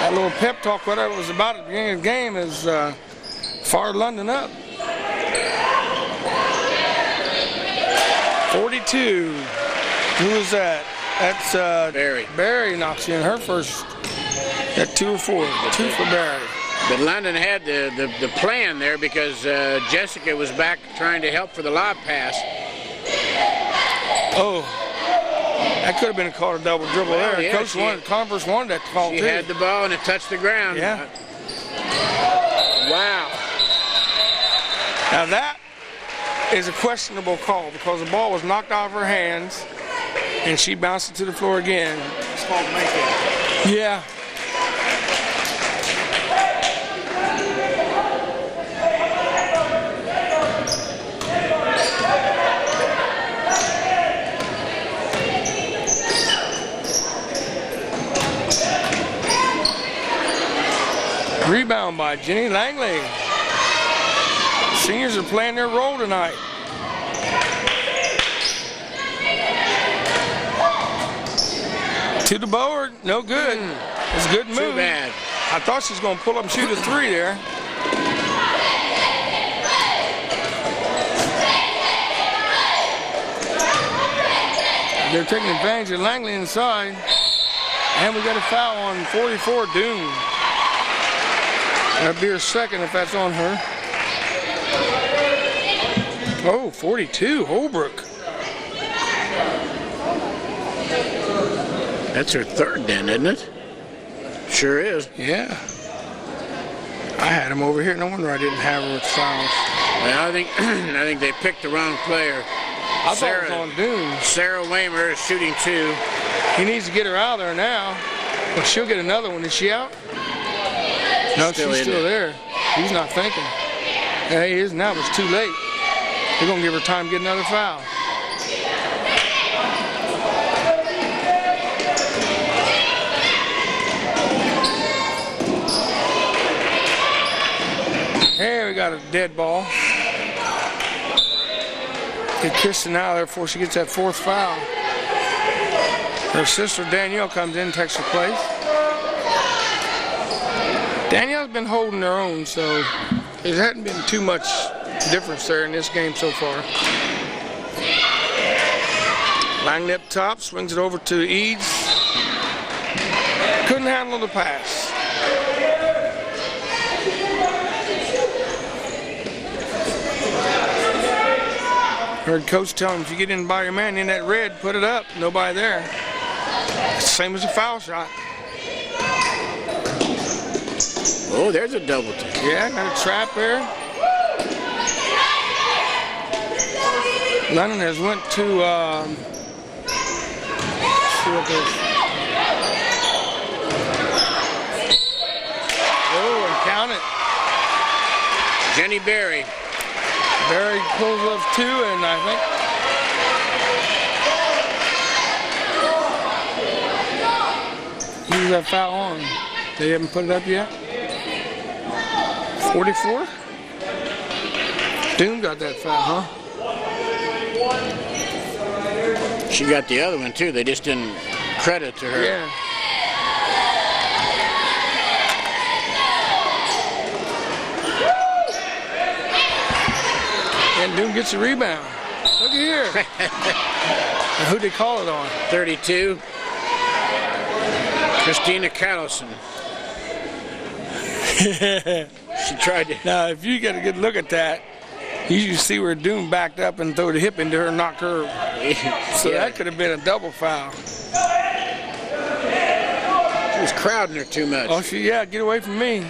That little pep talk, whatever it was about at the beginning of the game, is fired London up. 42. Who is that? That's Barry. Barry knocks in her first at 2 or 4. 2 for Barry. But London had the plan there because Jessica was back trying to help for the lob pass. Oh, that could have been called a double dribble there. Yeah, Coach wanted, Converse wanted that call too. She had the ball and it touched the ground. Yeah. Wow. Now that is a questionable call because the ball was knocked out of her hands and she bounced it to the floor again. It's called making. Yeah. Rebound by Jenny Langley. Seniors are playing their role tonight. To the board, no good. It's a good move. Too bad. I thought she was going to pull up and shoot a 3 there. They're taking advantage of Langley inside. And we got a foul on 44, Doom. That'd be her second if that's on her. Oh, 42, Holbrook. That's her third then, isn't it? Sure is. Yeah. I had him over here. No wonder I didn't have her with fouls. Well, I think they picked the wrong player. I thought it was on Doom. Sarah Waymer is shooting 2. He needs to get her out of there now. But she'll get another one. Is she out? No, she's still there. He's not thinking. Yeah, he is now, but it's too late. They're going to give her time to get another foul. Hey, we got a dead ball. Get Kristen out of there before she gets that 4th foul. Her sister Danielle comes in and takes her place. Danielle's been holding her own, so there hasn't been too much difference there in this game so far. Langley up top, swings it over to Eads. Couldn't handle the pass. Heard coach tell him, if you get in by your man in that red, put it up. Nobody there. It's the same as a foul shot. Oh, there's a double team. Yeah, got a trap there. Lennon has went to what this. Oh, and count it. Jenny Berry. Berry pulls up 2, and I think he's that foul on. They haven't put it up yet. 44. Doom got that foul, huh? She got the other one too. They just didn't credit to her. Yeah. And Doom gets the rebound. Look at here. And who'd they call it on? 32. Christina Callison. She tried to. Now, if you get a good look at that, you see where Doom backed up and threw the hip into her and knocked her. So that could have been a double foul. She was crowding her too much. Oh, get away from me.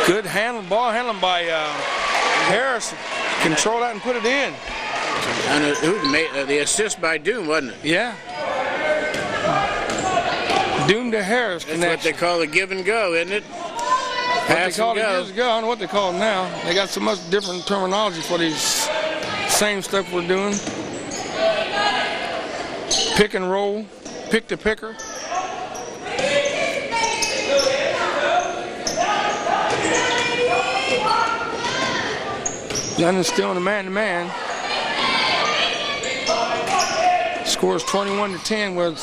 Good ball handling by Harris. Control that and put it in. And who made the assist by Doom, wasn't it? Yeah. Doom to Harris That's connection. what they call a give and go, isn't it? What they called it years ago, I don't know what they call it now. They got so much different terminology for these same stuff we're doing. Pick and roll, pick the picker. London's still in the man-to-man. Scores 21-10 with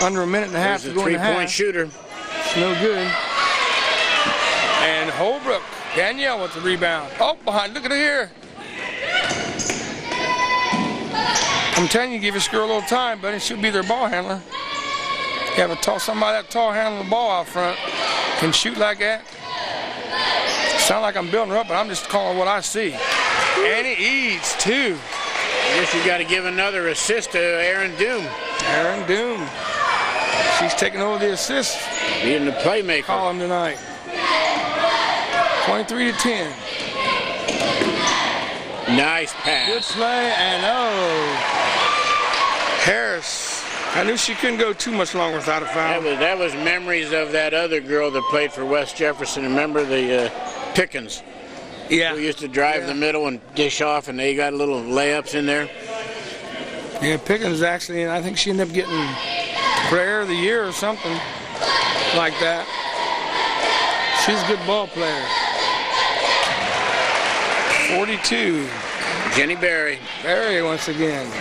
under a minute and a half to go in the half. Three-point shooter. It's no good. And Holbrook, Danielle with the rebound. Oh, behind, look at it here. I'm telling you, give this girl a little time, buddy. She'll be their ball handler. You have somebody that tall handling the ball out front, can shoot like that. Sound like I'm building her up, but I'm just calling what I see. Annie Eads, 2. I guess you got to give another assist to Erin Doom. Erin Doom. She's taking over the assist. Being the playmaker. Column tonight. 23-10. Nice pass. Good play, and Harris. I knew she couldn't go too much longer without a foul. That was memories of that other girl that played for West Jefferson. Remember the Pickens? Yeah. Who used to drive the middle and dish off, and they got little layups in there. Yeah, Pickens actually, and I think she ended up getting Player of the Year or something like that. She's a good ball player. 42. Jenny Berry. Berry once again.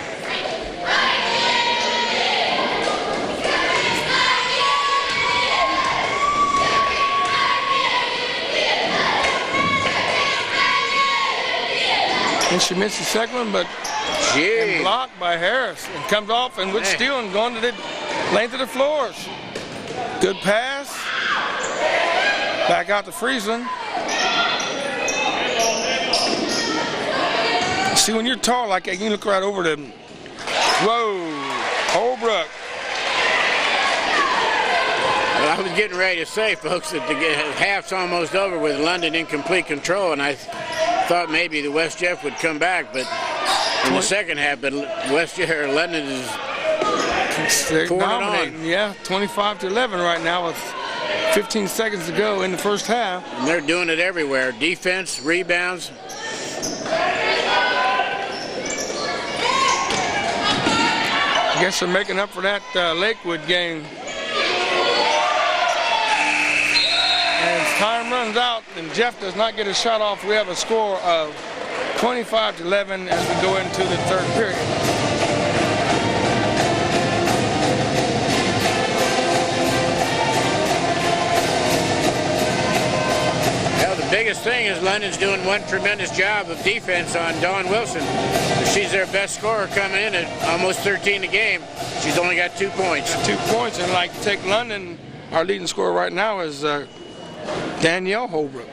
And she missed the second one, but and blocked by Harris. And comes off and with steal and going to the length of the floors. Good pass. Back out to Friesland. See, when you're tall like that, you can look right over them. Whoa, Holbrook. Well, I was getting ready to say, folks, that the half's almost over with London in complete control, and I thought maybe the West Jeff would come back, but in the second half, but London is dominating. Yeah, 25-11 right now with 15 seconds to go in the first half. And they're doing it everywhere. Defense, rebounds. I guess they're making up for that Lakewood game. And as time runs out and Jeff does not get a shot off, we have a score of 25-11 as we go into the third period. Well, the biggest thing is London's doing one tremendous job of defense on Dawn Wilson. She's their best scorer coming in at almost 13 a game. She's only got 2 points. 2 points, and like take London, our leading scorer right now is Danielle Holbrook.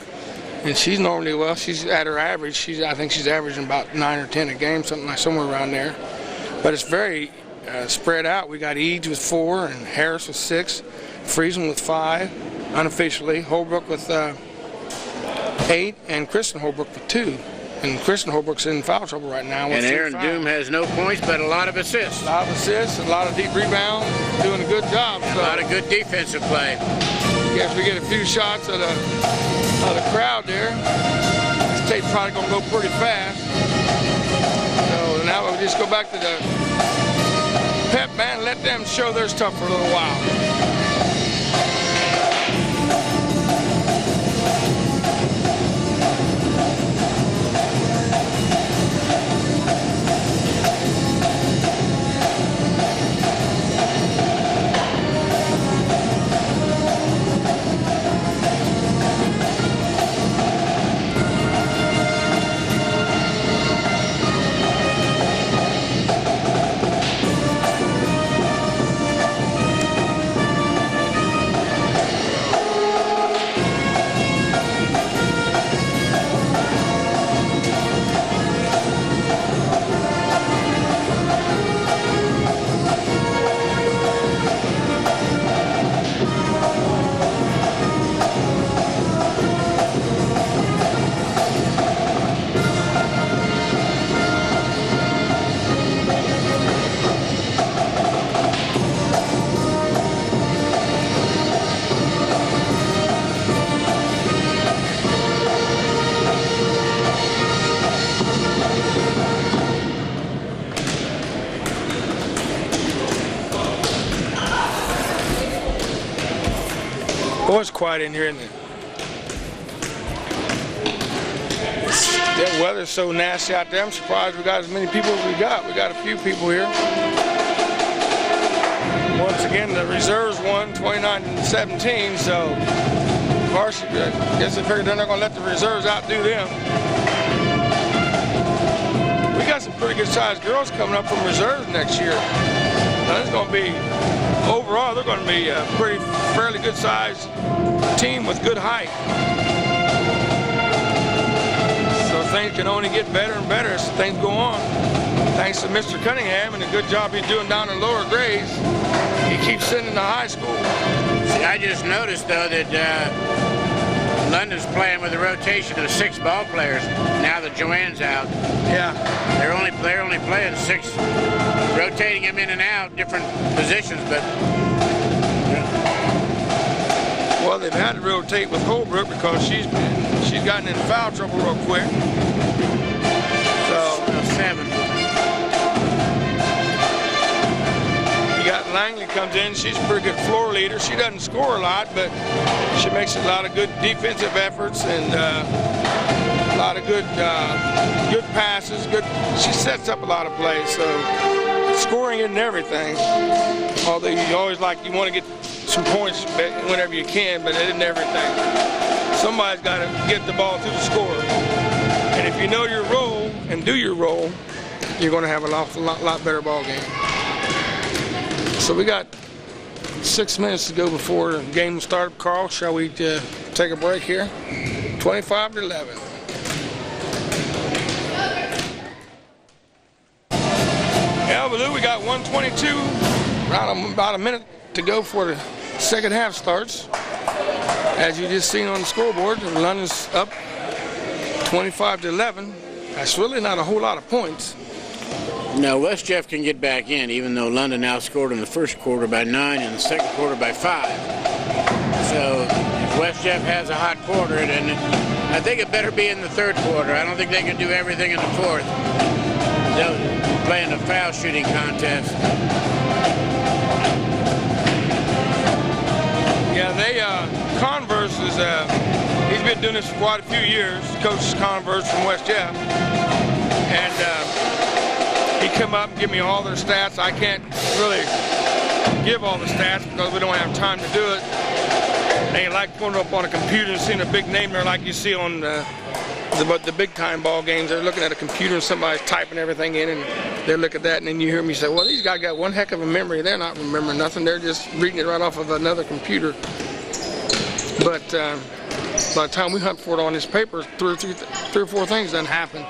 And she's normally, well, she's at her average. I think she's averaging about 9 or 10 a game, somewhere around there. But it's very spread out. We got Eads with 4 and Harris with 6, Friesen with 5, unofficially. Holbrook with 8 and Kristen Holbrook with 2. And Christian Holbrook's in foul trouble right now. And Aaron Doom has no points, but a lot of assists. A lot of assists, a lot of deep rebounds, doing a good job. And a lot of good defensive play. Guess we get a few shots of the crowd there. This tape's probably going to go pretty fast. So now we'll just go back to the pep band and let them show their stuff for a little while. Boy, it's quiet in here, isn't it? That weather's so nasty out there. I'm surprised we got as many people as we got. We got a few people here. Once again, the reserves won 29-17, so varsity, I guess they figured they're not going to let the reserves outdo them. We got some pretty good-sized girls coming up from reserves next year. Now, it's going to be, overall, they're going to be a fairly good-sized team with good height. So things can only get better and better as things go on. Thanks to Mr. Cunningham and the good job he's doing down in lower grades. He keeps sending to high school. See, I just noticed, though, that London's playing with a rotation of 6 ball players now that Joanne's out. Yeah. They're only playing 6, rotating them in and out, different positions, but... Well, they've had to rotate with Holbrook because she's gotten in foul trouble real quick. So 7. You got Langley comes in. She's a pretty good floor leader. She doesn't score a lot, but she makes a lot of good defensive efforts and a lot of good passes. She sets up a lot of plays. So scoring isn't everything. Although you want to get some points whenever you can, but it isn't everything. Somebody's got to get the ball to the scorer. And if you know your role and do your role, you're going to have a lot better ball game. So we got 6 minutes to go before the game starts. Carl, shall we take a break here? 25-11. Yeah, Baloo, we got 122. About a minute to go before the second half starts. As you just seen on the scoreboard, London's up 25-11. That's really not a whole lot of points. No, West Jeff can get back in, even though London outscored in the first quarter by 9 and the second quarter by 5. So if West Jeff has a hot quarter, then I think it better be in the third quarter. I don't think they can do everything in the fourth. They'll play in a foul shooting contest. Yeah, Converse is, he's been doing this for quite a few years. Coach Converse from West Jeff. And he come up and give me all their stats. I can't really give all the stats because we don't have time to do it. They ain't like putting up on a computer and seeing a big name there like you see on the big time ball games. They're looking at a computer and somebody's typing everything in and they look at that and then you hear me say, well, these guys got one heck of a memory. They're not remembering nothing. They're just reading it right off of another computer. But by the time we hunt for it on this paper, three or four things done happen.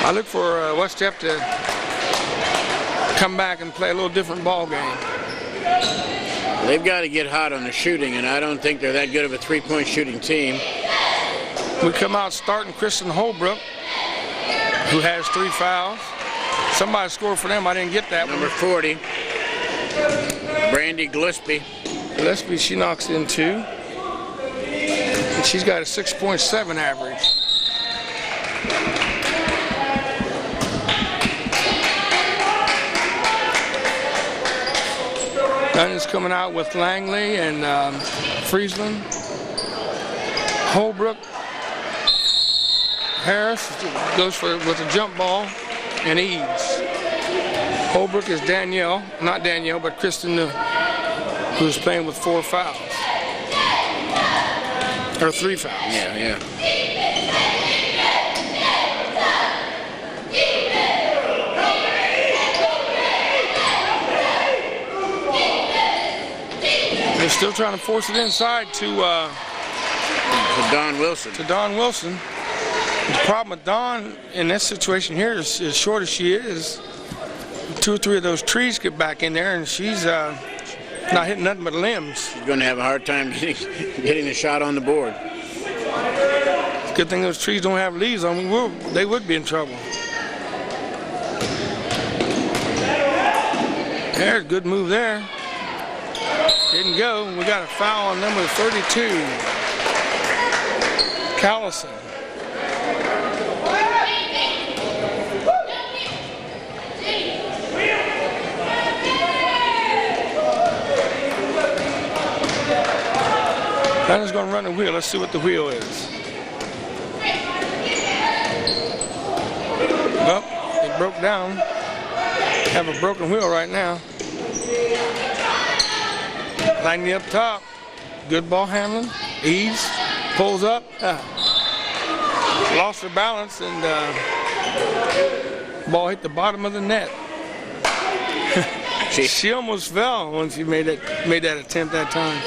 I look for West Jeff to come back and play a little different ball game. They've got to get hot on the shooting, and I don't think they're that good of a three-point shooting team. We come out starting Kristen Holbrook, who has 3 fouls. Somebody scored for them. I didn't get that Number one. 40, Brandy Gillespie. Gillespie, she knocks in 2. And she's got a 6.7 average. Dunn is coming out with Langley and Friesland. Holbrook. Harris goes with a jump ball and Eads. Holbrook is Danielle, not Danielle, but Kristen, who's playing with 4 fouls. Or 3 fouls. Yeah. They're still trying to force it inside to Dawn Wilson. The problem with Dawn in this situation here is, as short as she is, 2 or 3 of those trees get back in there, and she's not hitting nothing but limbs. She's going to have a hard time getting a shot on the board. It's a good thing those trees don't have leaves on them. They would be in trouble. There's a good move there. Didn't go. We got a foul on number 32, Callison. Dunner's going to run the wheel. Let's see what the wheel is. Well, it broke down. Have a broken wheel right now. Langley up top. Good ball handling. Eads. Pulls up. Lost her balance and ball hit the bottom of the net. She almost fell when she made that attempt that time.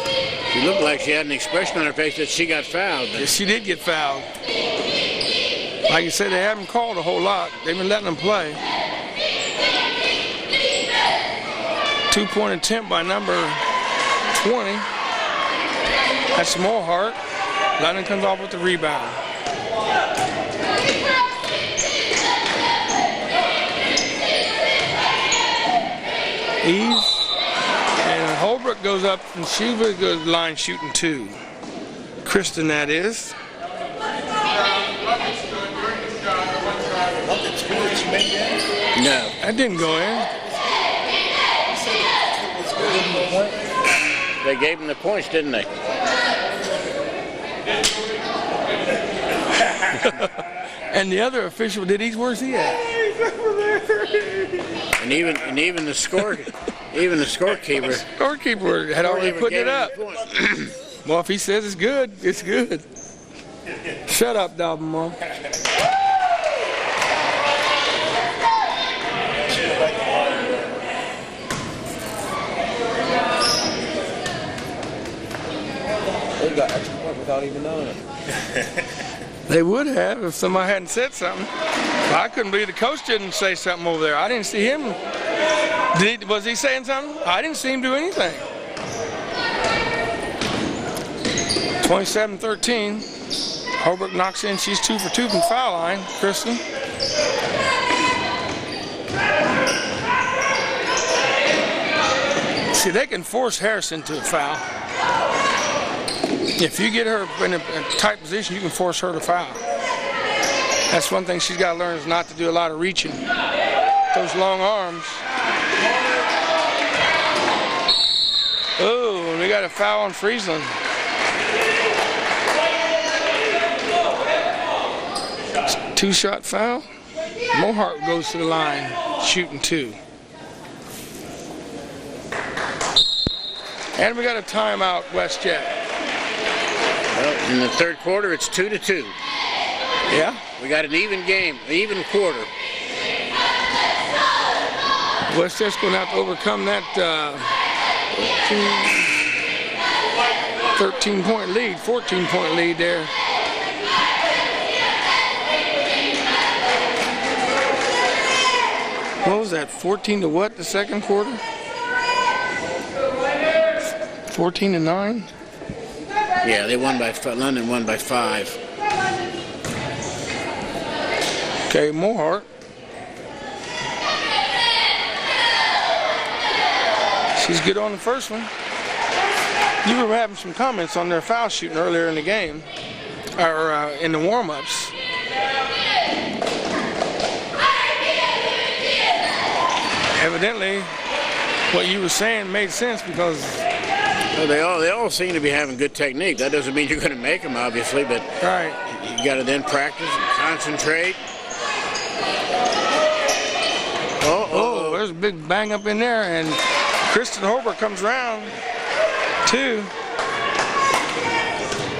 She looked like she had an expression on her face that she got fouled. Yes, she did get fouled. Like you said, they haven't called a whole lot. They've been letting them play. 2-point attempt by number 20. That's Mohart. London comes off with the rebound. Eves. And Holbrook goes up, and she was good line shooting 2. Kristen, that is. No. That didn't go in. They gave him the points, didn't they? And the other official did his worst he had. And even the scorekeeper. Scorekeeper had already put it up. Well, if he says it's good, it's good. Shut up, Dobbin. They got extra point without even knowing it. They would have if somebody hadn't said something. I couldn't believe the coach didn't say something over there. I didn't see him. Was he saying something? I didn't see him do anything. 27-13. Holbrook knocks in. She's 2 for 2 from foul line. Kristen. See, they can force Harrison to a foul. If you get her in a tight position, you can force her to foul. That's one thing she's got to learn, is not to do a lot of reaching. Those long arms. Oh, and we got a foul on Friesland. Two-shot foul. Mohart goes to the line, shooting 2. And we got a timeout, WestJet. Well, in the third quarter, it's 2-2. Yeah? We got an even game, an even quarter. WestJet's going to have to overcome that 13-point lead, 14-point lead there. What was that, 14 to what, the second quarter? 14 to 9? Yeah, they won by London won by 5. Okay, Mohart. She's good on the first one. You were having some comments on their foul shooting earlier in the game, or in the warm-ups. Evidently, what you were saying made sense because well, they all seem to be having good technique. That doesn't mean you're going to make them, obviously, but right. You got to then practice and concentrate. Oh, there's a big bang up in there, and Kristen Holbrook comes around too.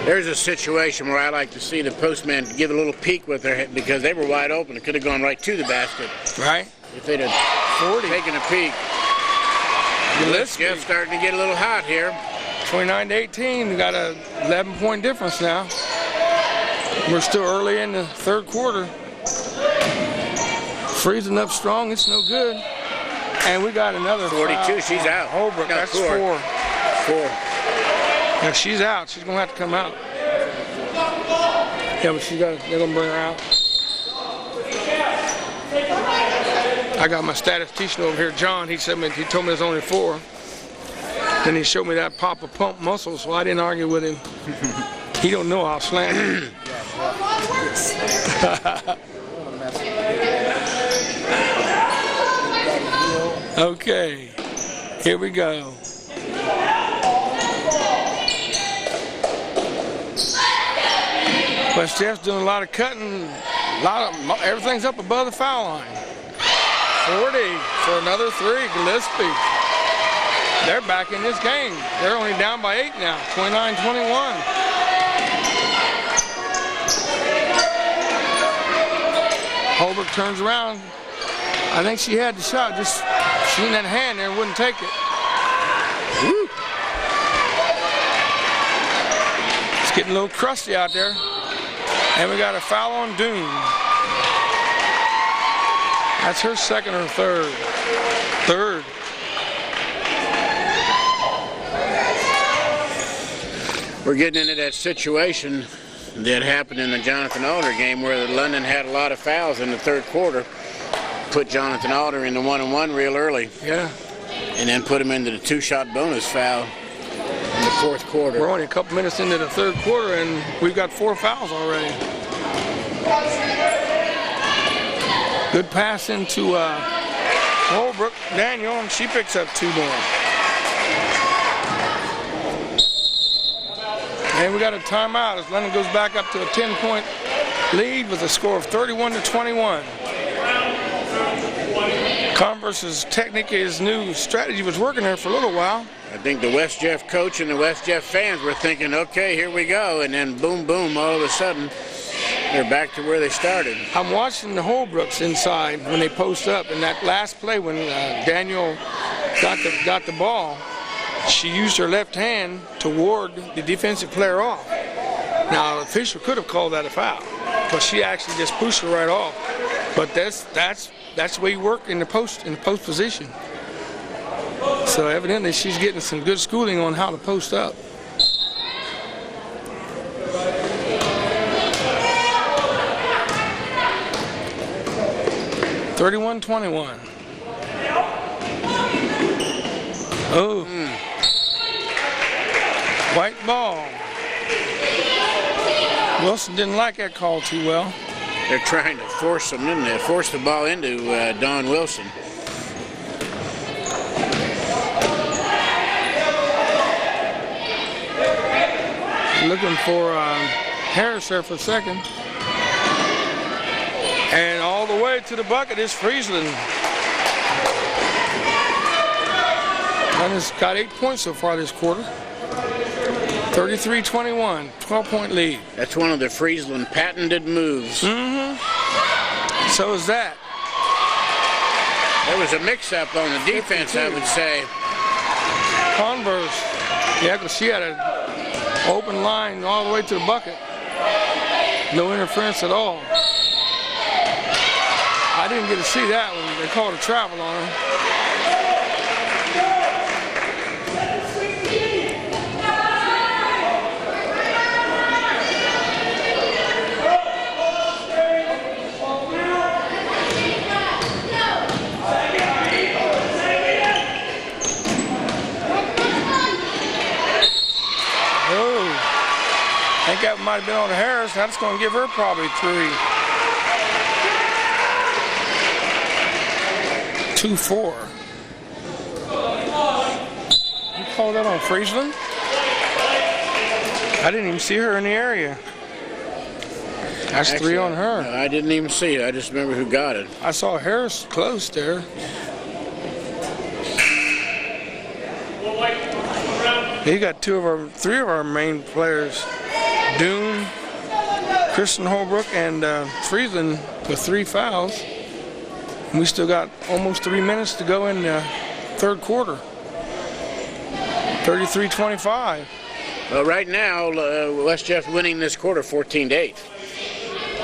There's a situation where I like to see the postman give a little peek with their head because they were wide open. It could have gone right to the basket. Right. If they'd have taken a peek. Gillespie starting to get a little hot here. 29-18. We got a 11-point difference now. We're still early in the third quarter. Freezing up strong. It's no good. And we got another 42. Foul. She's out. Holbrook. That's four. Now she's out. She's gonna have to come out. Yeah, but they're gonna bring her out. I got my statistician over here, John. He told me there's only 4. Then he showed me that pop of pump muscle, so I didn't argue with him. He don't know how slant. Okay, here we go. West Jeff's doing a lot of cutting. Everything's up above the foul line. 40 for another 3. Gillespie. They're back in this game. They're only down by 8 now. 29-21. Holbrook turns around. I think she had the shot. Just seen that hand there, wouldn't take it. Woo. It's getting a little crusty out there. And we got a foul on Doon. That's her second or third. Third. We're getting into that situation that happened in the Jonathan Alder game where London had a lot of fouls in the third quarter. Put Jonathan Alder in the 1-on-1 real early. Yeah. And then put him into the 2-shot bonus foul in the fourth quarter. We're only a couple minutes into the third quarter and we've got 4 fouls already. Good pass into Holbrook, Daniel, and she picks up 2 more. And we got a timeout as London goes back up to a 10-point lead with a score of 31-21. Converse's technique, his new strategy was working there for a little while. I think the West Jeff coach and the West Jeff fans were thinking, okay, here we go. And then boom, boom, all of a sudden, they're back to where they started. I'm watching the Holbrooks inside when they post up. In that last play when Daniel got the ball, she used her left hand to ward the defensive player off. Now, the official could have called that a foul because she actually just pushed her right off. But that's the way you work in the post position. So evidently she's getting some good schooling on how to post up. (31-21). Oh. White ball. Wilson didn't like that call too well. They're trying to force them in there, force the ball into Dawn Wilson. Looking for Harris there for a second. And all the way to the bucket is Friesland. London's got 8 points so far this quarter. 33-21, 12-point lead. That's one of the Friesland patented moves. Mm-hmm. So is that. There was a mix-up on the defense, 52. I would say. Converse. Yeah, because she had an open line all the way to the bucket. No interference at all. I didn't get to see that one. They called a travel on her. that might have been on Harris. That's going to give her probably 3. 2-4. You called that on Friesland? I didn't even see her in the area. That's actually 3 on her. No, I didn't even see it. I just remember who got it. I saw Harris close there. He got 3 of our main players. Doon, Kristen Holbrook, and Friesland with 3 fouls. And we still got almost 3 minutes to go in the third quarter. 33-25. Well, right now, West Jeff winning this quarter 14-8.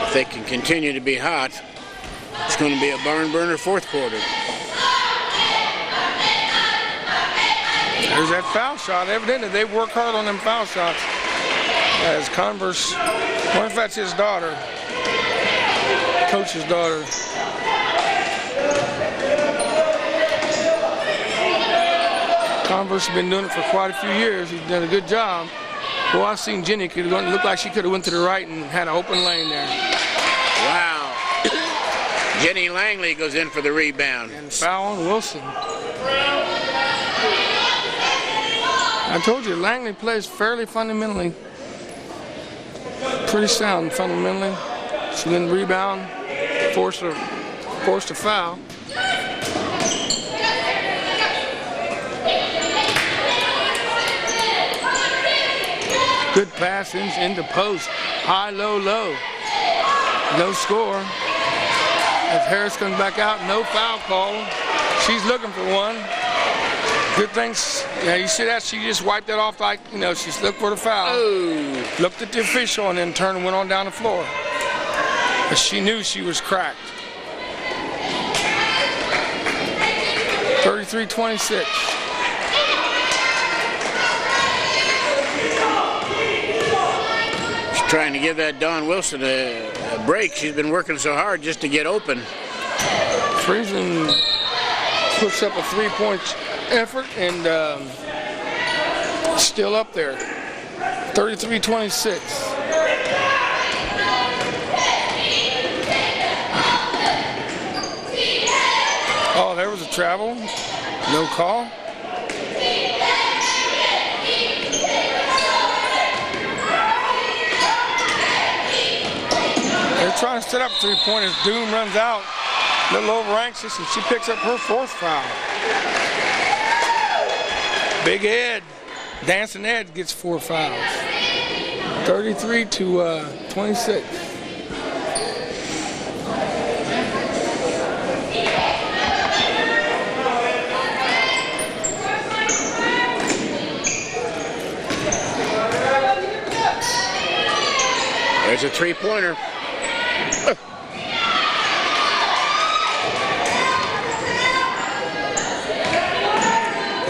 If they can continue to be hot, it's going to be a barn burner fourth quarter. There's that foul shot. Evidently, they work hard on them foul shots. As Converse, I wonder if that's his daughter, coach's daughter. Converse has been doing it for quite a few years. He's done a good job. Well, I've seen Jenny look like she could have went to the right and had an open lane there. Wow. Jenny Langley goes in for the rebound. And foul on Wilson. I told you, Langley plays fairly fundamentally. Pretty sound fundamentally. She didn't rebound, forced a foul. Good pass into post. High, low, low. No score. As Harris comes back out, no foul call. She's looking for one. Good things. Yeah, you see that? She just wiped that off like, she's looking for the foul. Oh. Looked at the official and then turned and went on down the floor. But she knew she was cracked. 33-26. Trying to give that Dawn Wilson a break. She's been working so hard just to get open. Friesland puts up a 3-point effort and still up there. 33-26. Oh, there was a travel. No call. They're trying to set up 3-pointers. Doom runs out, a little over anxious, and she picks up her 4th foul. Big Ed, Dancing Ed gets 4 fouls. 33-26. There's a 3-pointer.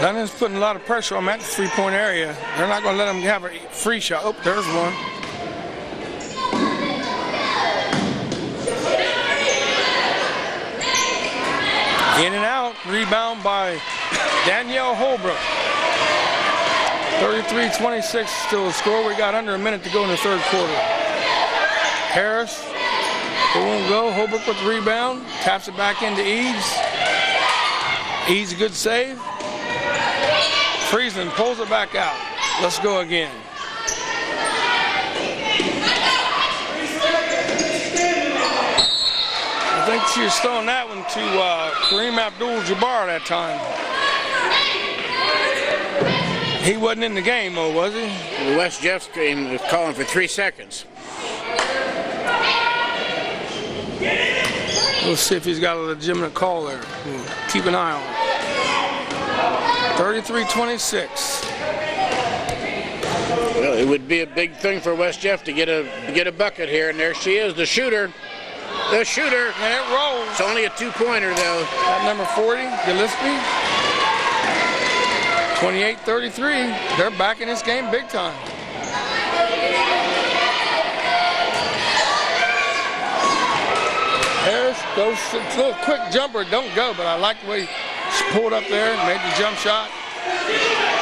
London's putting a lot of pressure on them at the 3-point area. They're not going to let them have a free shot. Oh, there's one. In and out. Rebound by Danielle Holbrook. 33-26 still the score. We got under a minute to go in the third quarter. Harris, it won't go. Holbrook with the rebound. Taps it back into Eads. Eads, a good save. Friesland pulls it back out. Let's go again. I think she was throwing that one to Kareem Abdul-Jabbar that time. He wasn't in the game, though, was he? The West Jeff's game was calling for 3 seconds. We'll see if he's got a legitimate call there. We'll keep an eye on it. 33-26. Well, it would be a big thing for West Jeff to get a bucket here, and there she is, the shooter. The shooter. And it rolls. It's only a 2-pointer, though. At number 40, Gillespie. 28-33. They're back in this game big time. Harris goes, it's a little quick jumper, don't go, but I like the way she pulled up there, made the jump shot.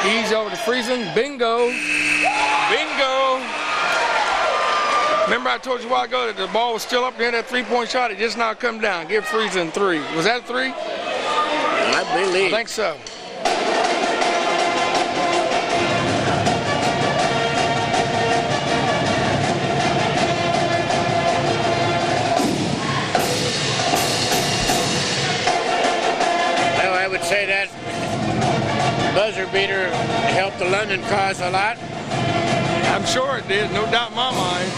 Ease over to Friesland, bingo, bingo. Remember I told you a while ago that the ball was still up there, that three-point shot, it just now come down. Give Friesen 3. Was that 3? I believe. I think so. Well, I would say that buzzer beater helped the London cause a lot. I'm sure it did, no doubt in my mind.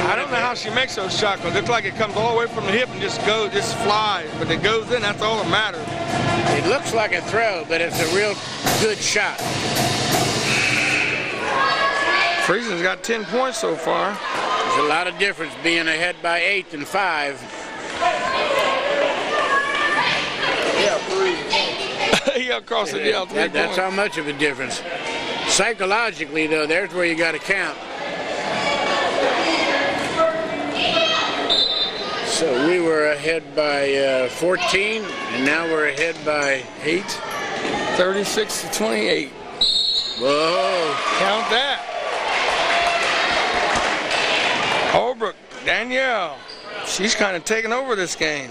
I don't know how she makes those shots, because it looks like it comes all the way from the hip and just flies. But it goes in, that's all that matters. It looks like a throw, but it's a real good shot. Friesen's got 10 points so far. There's a lot of difference being ahead by 8 and 5. He across the yell 3 points. That's how much of a difference. Psychologically, though, there's where you got to count. So we were ahead by 14, and now we're ahead by 8. 36 to 28. Whoa. Count that. Holbrook, Danielle. She's kind of taking over this game.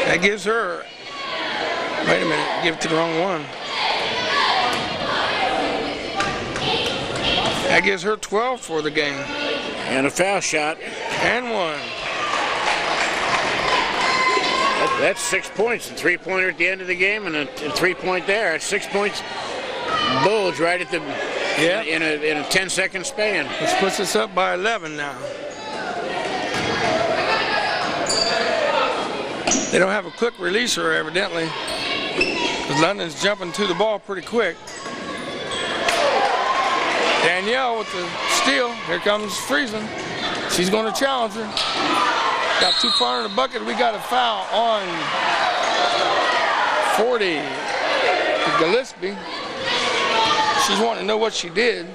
That gives her, wait a minute, give it to the wrong one. That gives her 12 for the game. And a foul shot. And 1. That's 6 points. A 3-pointer at the end of the game and a 3-point there. That's 6 points bulge right at the in a 10-second span. Which puts us up by 11 now. They don't have a quick releaser, evidently, because London's jumping to the ball pretty quick. Danielle with the steal. Here comes Friesen. She's going to challenge her. Got too far in the bucket. We got a foul on 40. Gillespie. She's wanting to know what she did.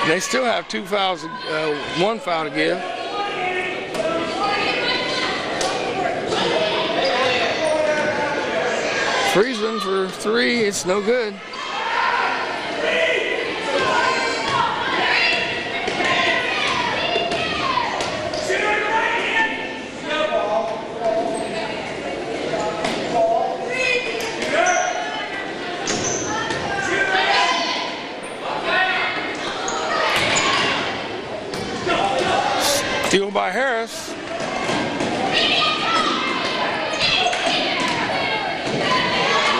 They still have 2 fouls, 1 foul to give. Friesen for 3, it's no good. Steal by Harris.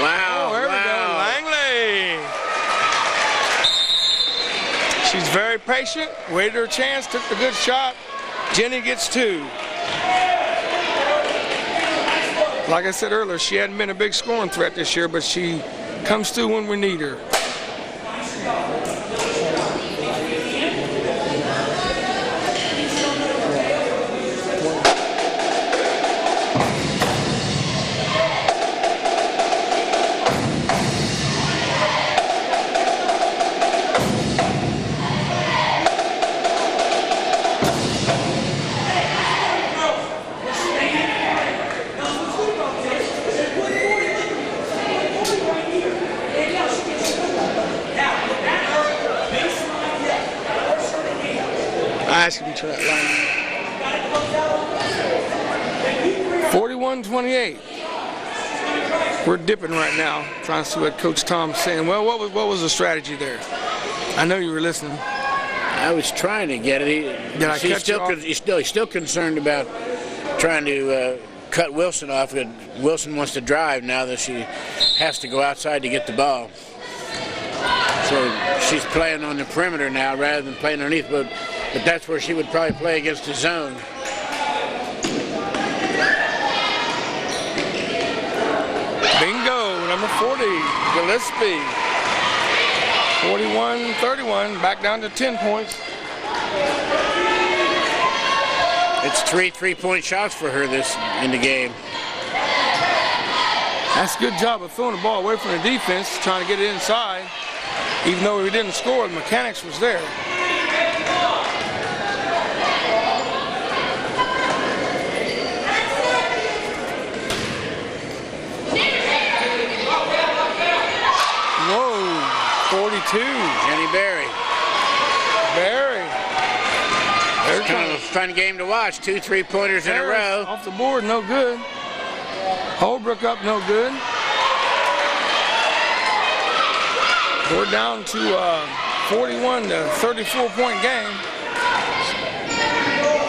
Wow. Oh, there we go. Langley. She's very patient. Waited her chance. Took the good shot. Jenny gets 2. Like I said earlier, she hadn't been a big scoring threat this year, but she comes through when we need her. I asked him to that line. 41-28. We're dipping right now, trying to see what Coach Tom's saying. Well, what was the strategy there? I know you were listening. I was trying to get it. Did I cut you off? He's still concerned about trying to cut Wilson off. Wilson wants to drive now that she has to go outside to get the ball. So she's playing on the perimeter now rather than playing underneath, but that's where she would probably play against the zone. Bingo, number 40, Gillespie. 41-31, back down to 10 points. It's 3 3-point shots for her in the game. That's a good job of throwing the ball away from the defense, trying to get it inside. Even though we didn't score, the mechanics was there. Whoa. Jenny Berry. Berry. It's kind of a fun game to watch. 2 3-pointers in a row. Off the board, no good. Holbrook up, no good. We're down to 41 to 34-point game.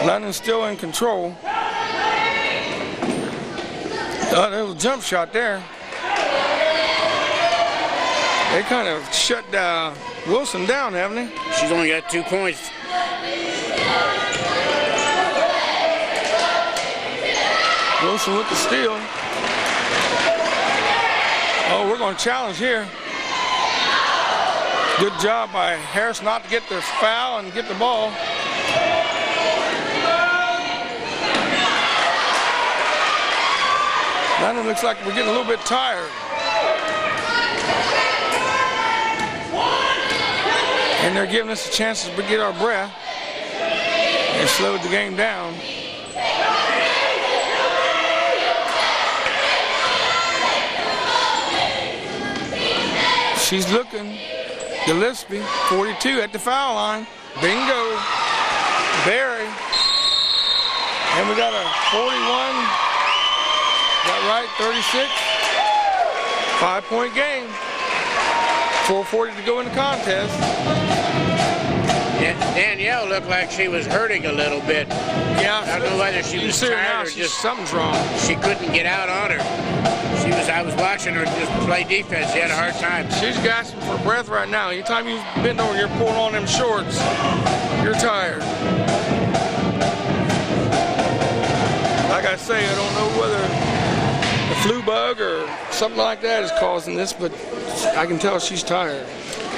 London's still in control. There was a jump shot there. They kind of shut Wilson down, haven't they? She's only got 2 points. Wilson with the steal. Oh, we're going to challenge here. Good job by Harris not to get the foul and get the ball. Now it looks like we're getting a little bit tired. And they're giving us a chance to get our breath. They slowed the game down. She's looking. Gillespie, 42 at the foul line. Bingo. Berry. And we got a 41. Is that right? 36. 5-point game. 4:40 to go in the contest. Yeah, Danielle looked like she was hurting a little bit. Yeah, I don't know whether she was tired or just something's wrong. She couldn't get out on her. I was watching her just play defense. She had a hard time. She's gasping for breath right now. Anytime you bend over, you're pulling on them shorts. You're tired. Like I say, I don't know whether the flu bug or something like that is causing this, but I can tell she's tired.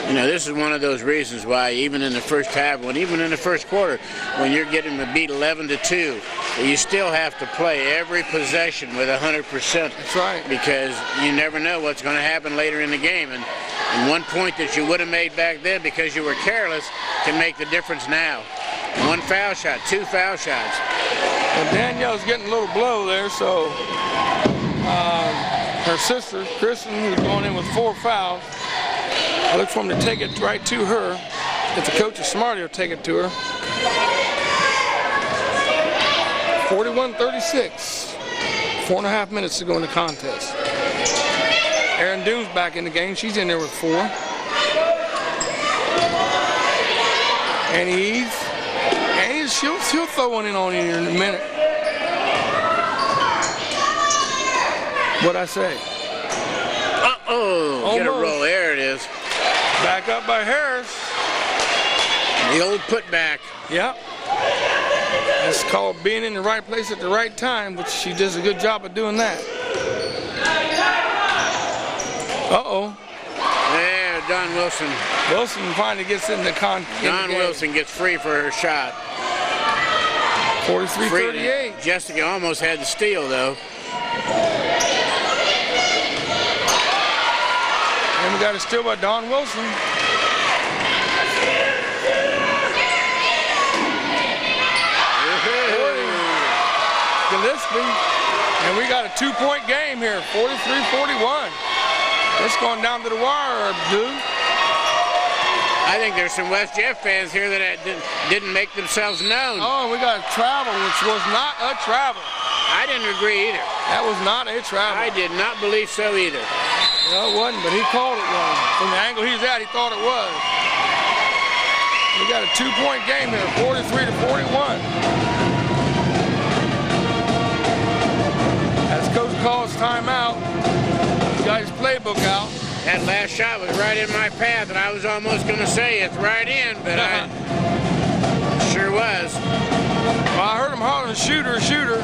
You know, this is one of those reasons why even in the first half, even in the first quarter, when you're getting to beat 11-2, you still have to play every possession with 100%. That's right. Because you never know what's going to happen later in the game. And 1 point that you would have made back then because you were careless can make the difference now. 1 foul shot, 2 foul shots. Well, Danielle's getting a little blow there, so her sister, Kristen, who's going in with 4 fouls, I look for him to take it right to her. If the coach is smart, he'll take it to her. 41-36. 4.5 minutes to go in the contest. Erin Doone's back in the game. She's in there with 4. Annie Eves, she'll throw one in on you in a minute. What'd I say? Uh-oh, get a roll. There it is. Back up by Harris. The old putback. Yep. That's called being in the right place at the right time, which she does a good job of doing that. Uh-oh. There, Don Wilson. Wilson finally gets in the Don Wilson gets free for her shot. 43-38. Jessica almost had the steal, though. And we got a steal by Don Wilson. Gillespie. And we got a 2-point game here, 43-41. It's going down to the wire, dude. I think there's some West Jeff fans here that didn't make themselves known. Oh, we got a travel, which was not a travel. I didn't agree either. That was not a travel. I did not believe so either. No, it wasn't, but he called it one. From the angle he's at, he thought it was. We got a 2-point game here, 43-41. As coach calls timeout, he's got his playbook out. That last shot was right in my path, and I was almost going to say it's right in, but I sure was. Well, I heard him hollering, shooter, shooter.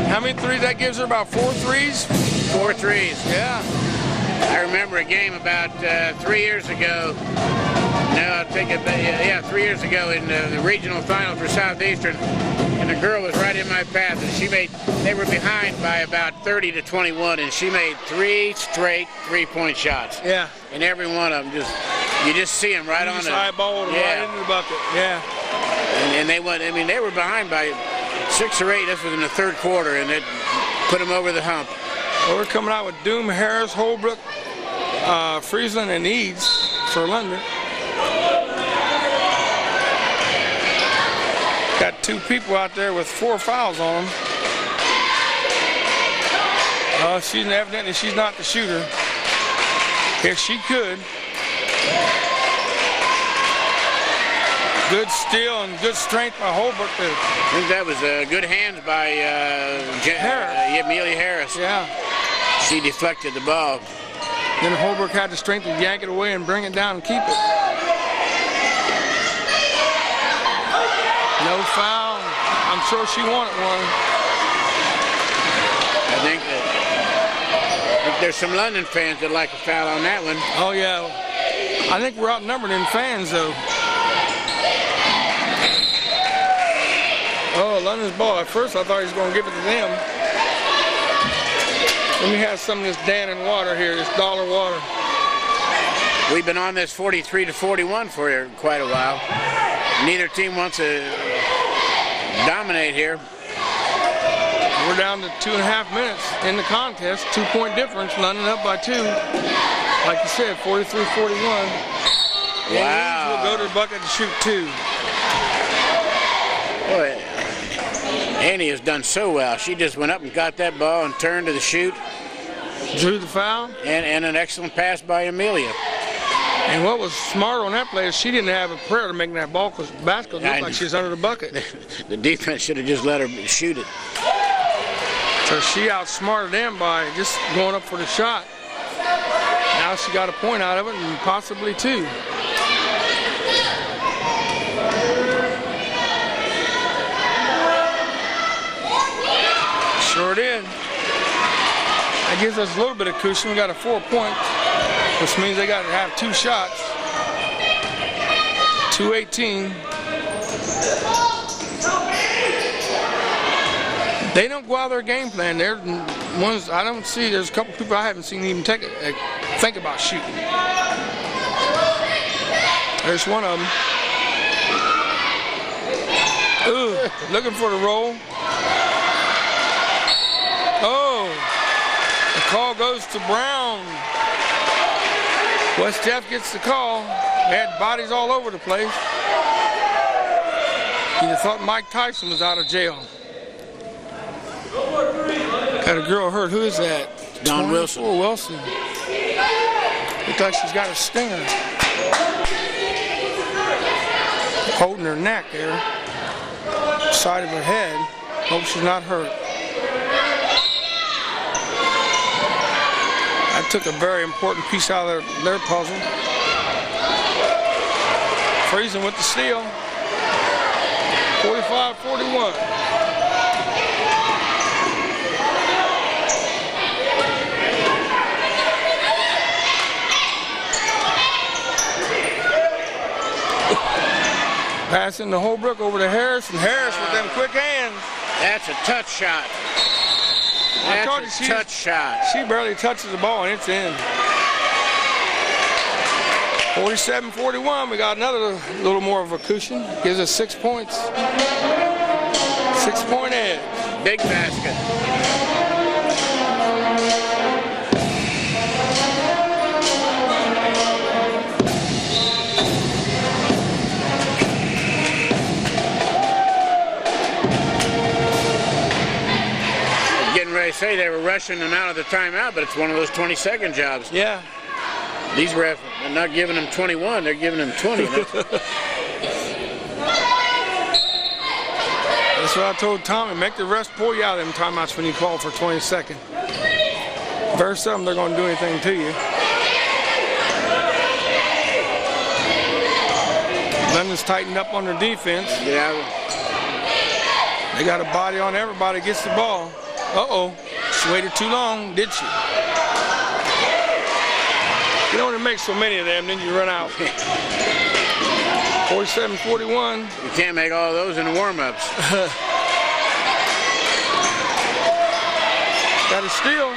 How many threes that gives her? About 4 threes? 4 threes. Yeah. I remember a game about 3 years ago. No, I think it, yeah, 3 years ago in the regional final for Southeastern, and the girl was right in my path, and they were behind by about 30-21, and she made 3 straight 3-point shots. Yeah. And every one of them you just see them right on the eyeballed them right into the bucket. Yeah. And they went. I mean, they were behind by 6 or 8. This was in the third quarter, and it put them over the hump. Well, we're coming out with Doom, Harris, Holbrook, Friesland, and Eads. for London. Got 2 people out there with 4 fouls on them. Evidently she's not the shooter. If she could. Good steal and good strength by Holbrook there. I think that was good hands by Amelia Harris. Yeah. She deflected the ball. Then Holbrook had the strength to yank it away and bring it down and keep it. No foul. I'm sure she wanted one. I think there's some London fans that like a foul on that one. Oh, yeah. I think we're outnumbered in fans, though. Oh, London's ball. At first, I thought he was going to give it to them. Let me have some of this Dannon water here, this dollar water. We've been on this 43-41 for quite a while. Neither team wants to dominate here. We're down to 2.5 minutes in the contest. 2-point difference. London up by 2. Like you said, 43-41. Wow. Will go to the bucket to shoot 2. Boy, Annie has done so well. She just went up and got that ball and turned to the shoot. Drew the foul. And an excellent pass by Amelia. And what was smart on that play is she didn't have a prayer to make that ball because the basket looked like she was under the bucket. The defense should have just let her shoot it. So she outsmarted them by just going up for the shot. Now she got a point out of it and possibly 2. Sure did. That gives us a little bit of cushion. We got a 4-point, which means they got to have 2 shots. 2:18. They don't go out of their game plan. They're ones I don't see. There's a couple people I haven't seen even think about shooting. There's one of them. Ooh, looking for the roll. Oh, the call goes to Brown. West Jeff gets the call. They had bodies all over the place. You'd have thought Mike Tyson was out of jail. Got a girl hurt. Who is that? Dawn Wilson. Wilson. Looks like she's got a stinger. Holding her neck there. Side of her head. Hope she's not hurt. That took a very important piece out of their puzzle. Friesen with the steal. 45-41. Passing to Holbrook over to Harris, and Harris with them quick hands. That's a touch shot. That's a touch shot. She barely touches the ball, and it's in. 47-41. We got another little more of a cushion. Gives us 6 points. 6-point edge. Big basket. They say they were rushing them out of the timeout, but it's one of those 20-second jobs. Yeah. These refs are not giving them 21, they're giving them 20. That's what I told Tommy. Make the refs pull you out of them timeouts when you call for 20 seconds. Very seldom they're going to do anything to you. London's tightened up on their defense. Yeah. They got a body on everybody gets the ball. Uh-oh, she waited too long, did she? You don't want to make so many of them, then you run out. 47-41. You can't make all of those in the warm-ups. Got a steal,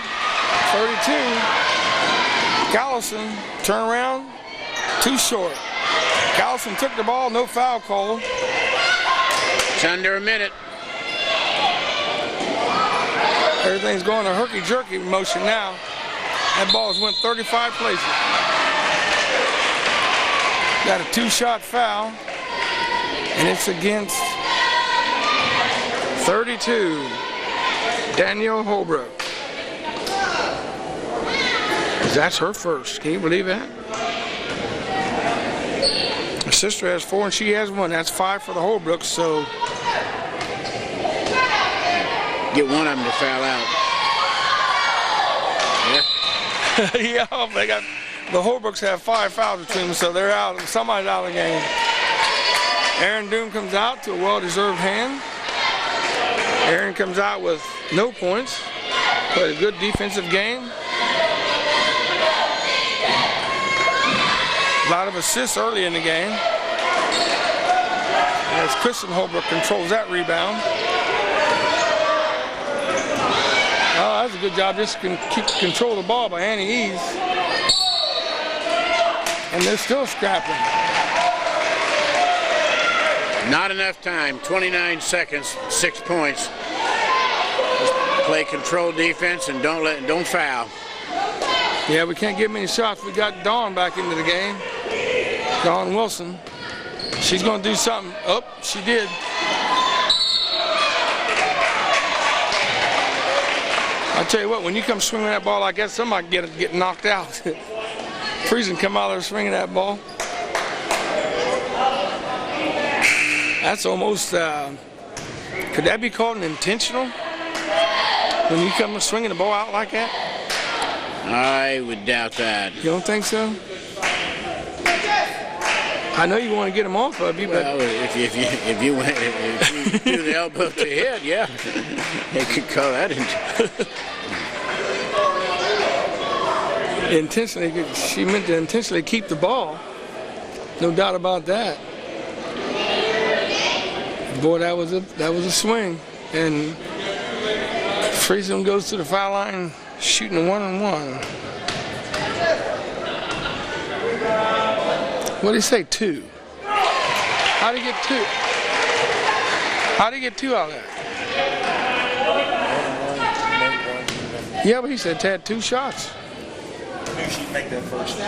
32. Callison, turn around, too short. Callison took the ball, no foul call. It's under a minute. Everything's going a herky-jerky motion now. That ball's went 35 places. got a 2-shot foul, and it's against 32, Danielle Holbrook. That's her first. Can you believe that? Her sister has 4 and she has 1. That's 5 for the Holbrooks, so get one of them to foul out. Yeah, they got the Holbrooks have 5 fouls between them, so they're out. Somebody's out of the game. Aaron Doom comes out to a well-deserved hand. Aaron comes out with no points, played a good defensive game. A lot of assists early in the game. As Kristen Holbrook controls that rebound. Oh, that's a good job. Just can keep control of the ball by Annie Eves. And they're still scrapping. Not enough time. 29 seconds, 6 points. Just play controlled defense and don't foul. Yeah, we can't get many shots. We got Dawn back into the game. Dawn Wilson. She's going to do something. Oh, she did. I'll tell you what, when you come swinging that ball like that, somebody get knocked out. Friesen come out there swinging that ball. That's almost, could that be called an intentional? When you come swinging the ball out like that? I would doubt that. You don't think so? I know you want to get them off of you, but well, if you do the elbow to head, yeah, they could call that intentionally. She meant to intentionally keep the ball. No doubt about that. Boy, that was a swing, and Friesen goes to the foul line, shooting a 1-on-1. What did he say, 2? How did he get 2? How did he get 2 out of that? Yeah, but he said Ted 2 shots. Maybe she'd make that first.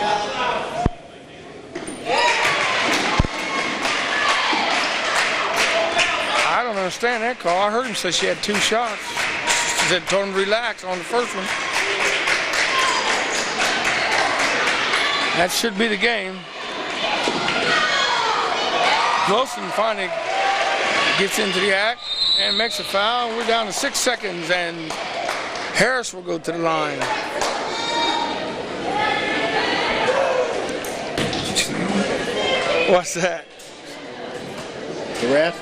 I don't understand that call. I heard him say she had 2 shots. She said told him to relax on the first one. That should be the game. Wilson finally gets into the act and makes a foul. We're down to 6 seconds, and Harris will go to the line. What's that? The ref?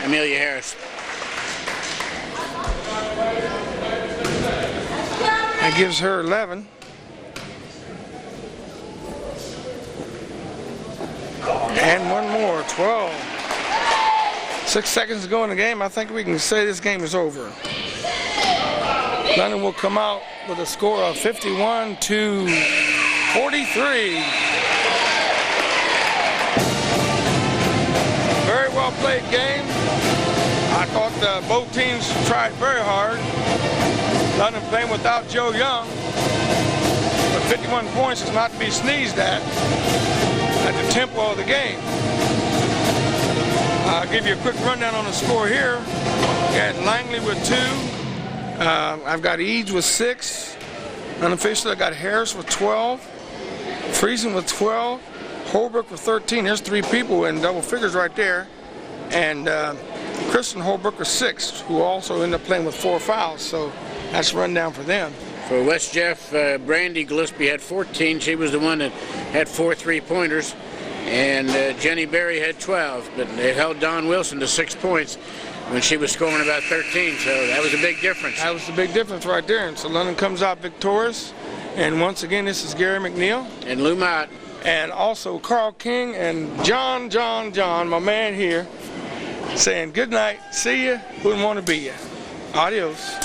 Amelia Harris. That gives her 11. And one more, 12. 6 seconds to go in the game. I think we can say this game is over. London will come out with a score of 51-43. Very well played game. I thought both teams tried very hard. London playing without Joe Young. But 51 points is not to be sneezed at the tempo of the game. I'll give you a quick rundown on the score here. We got Langley with 2. I've got Eads with 6. Unofficially, I got Harris with 12. Friesen with 12. Holbrook with 13. There's 3 people in double figures right there. And Kristen Holbrook with 6, who also ended up playing with 4 fouls. So that's a rundown for them. For West Jeff, Brandy Gillespie had 14. She was the one that had 4 3-pointers. And Jenny Berry had 12. But they held Dawn Wilson to 6 points when she was scoring about 13. So that was a big difference. That was the big difference right there. And so London comes out victorious. And once again, this is Gary McNeil. And Lou Mott. And also Carl King and John, my man here, saying good night, see ya, wouldn't want to be ya. Adios.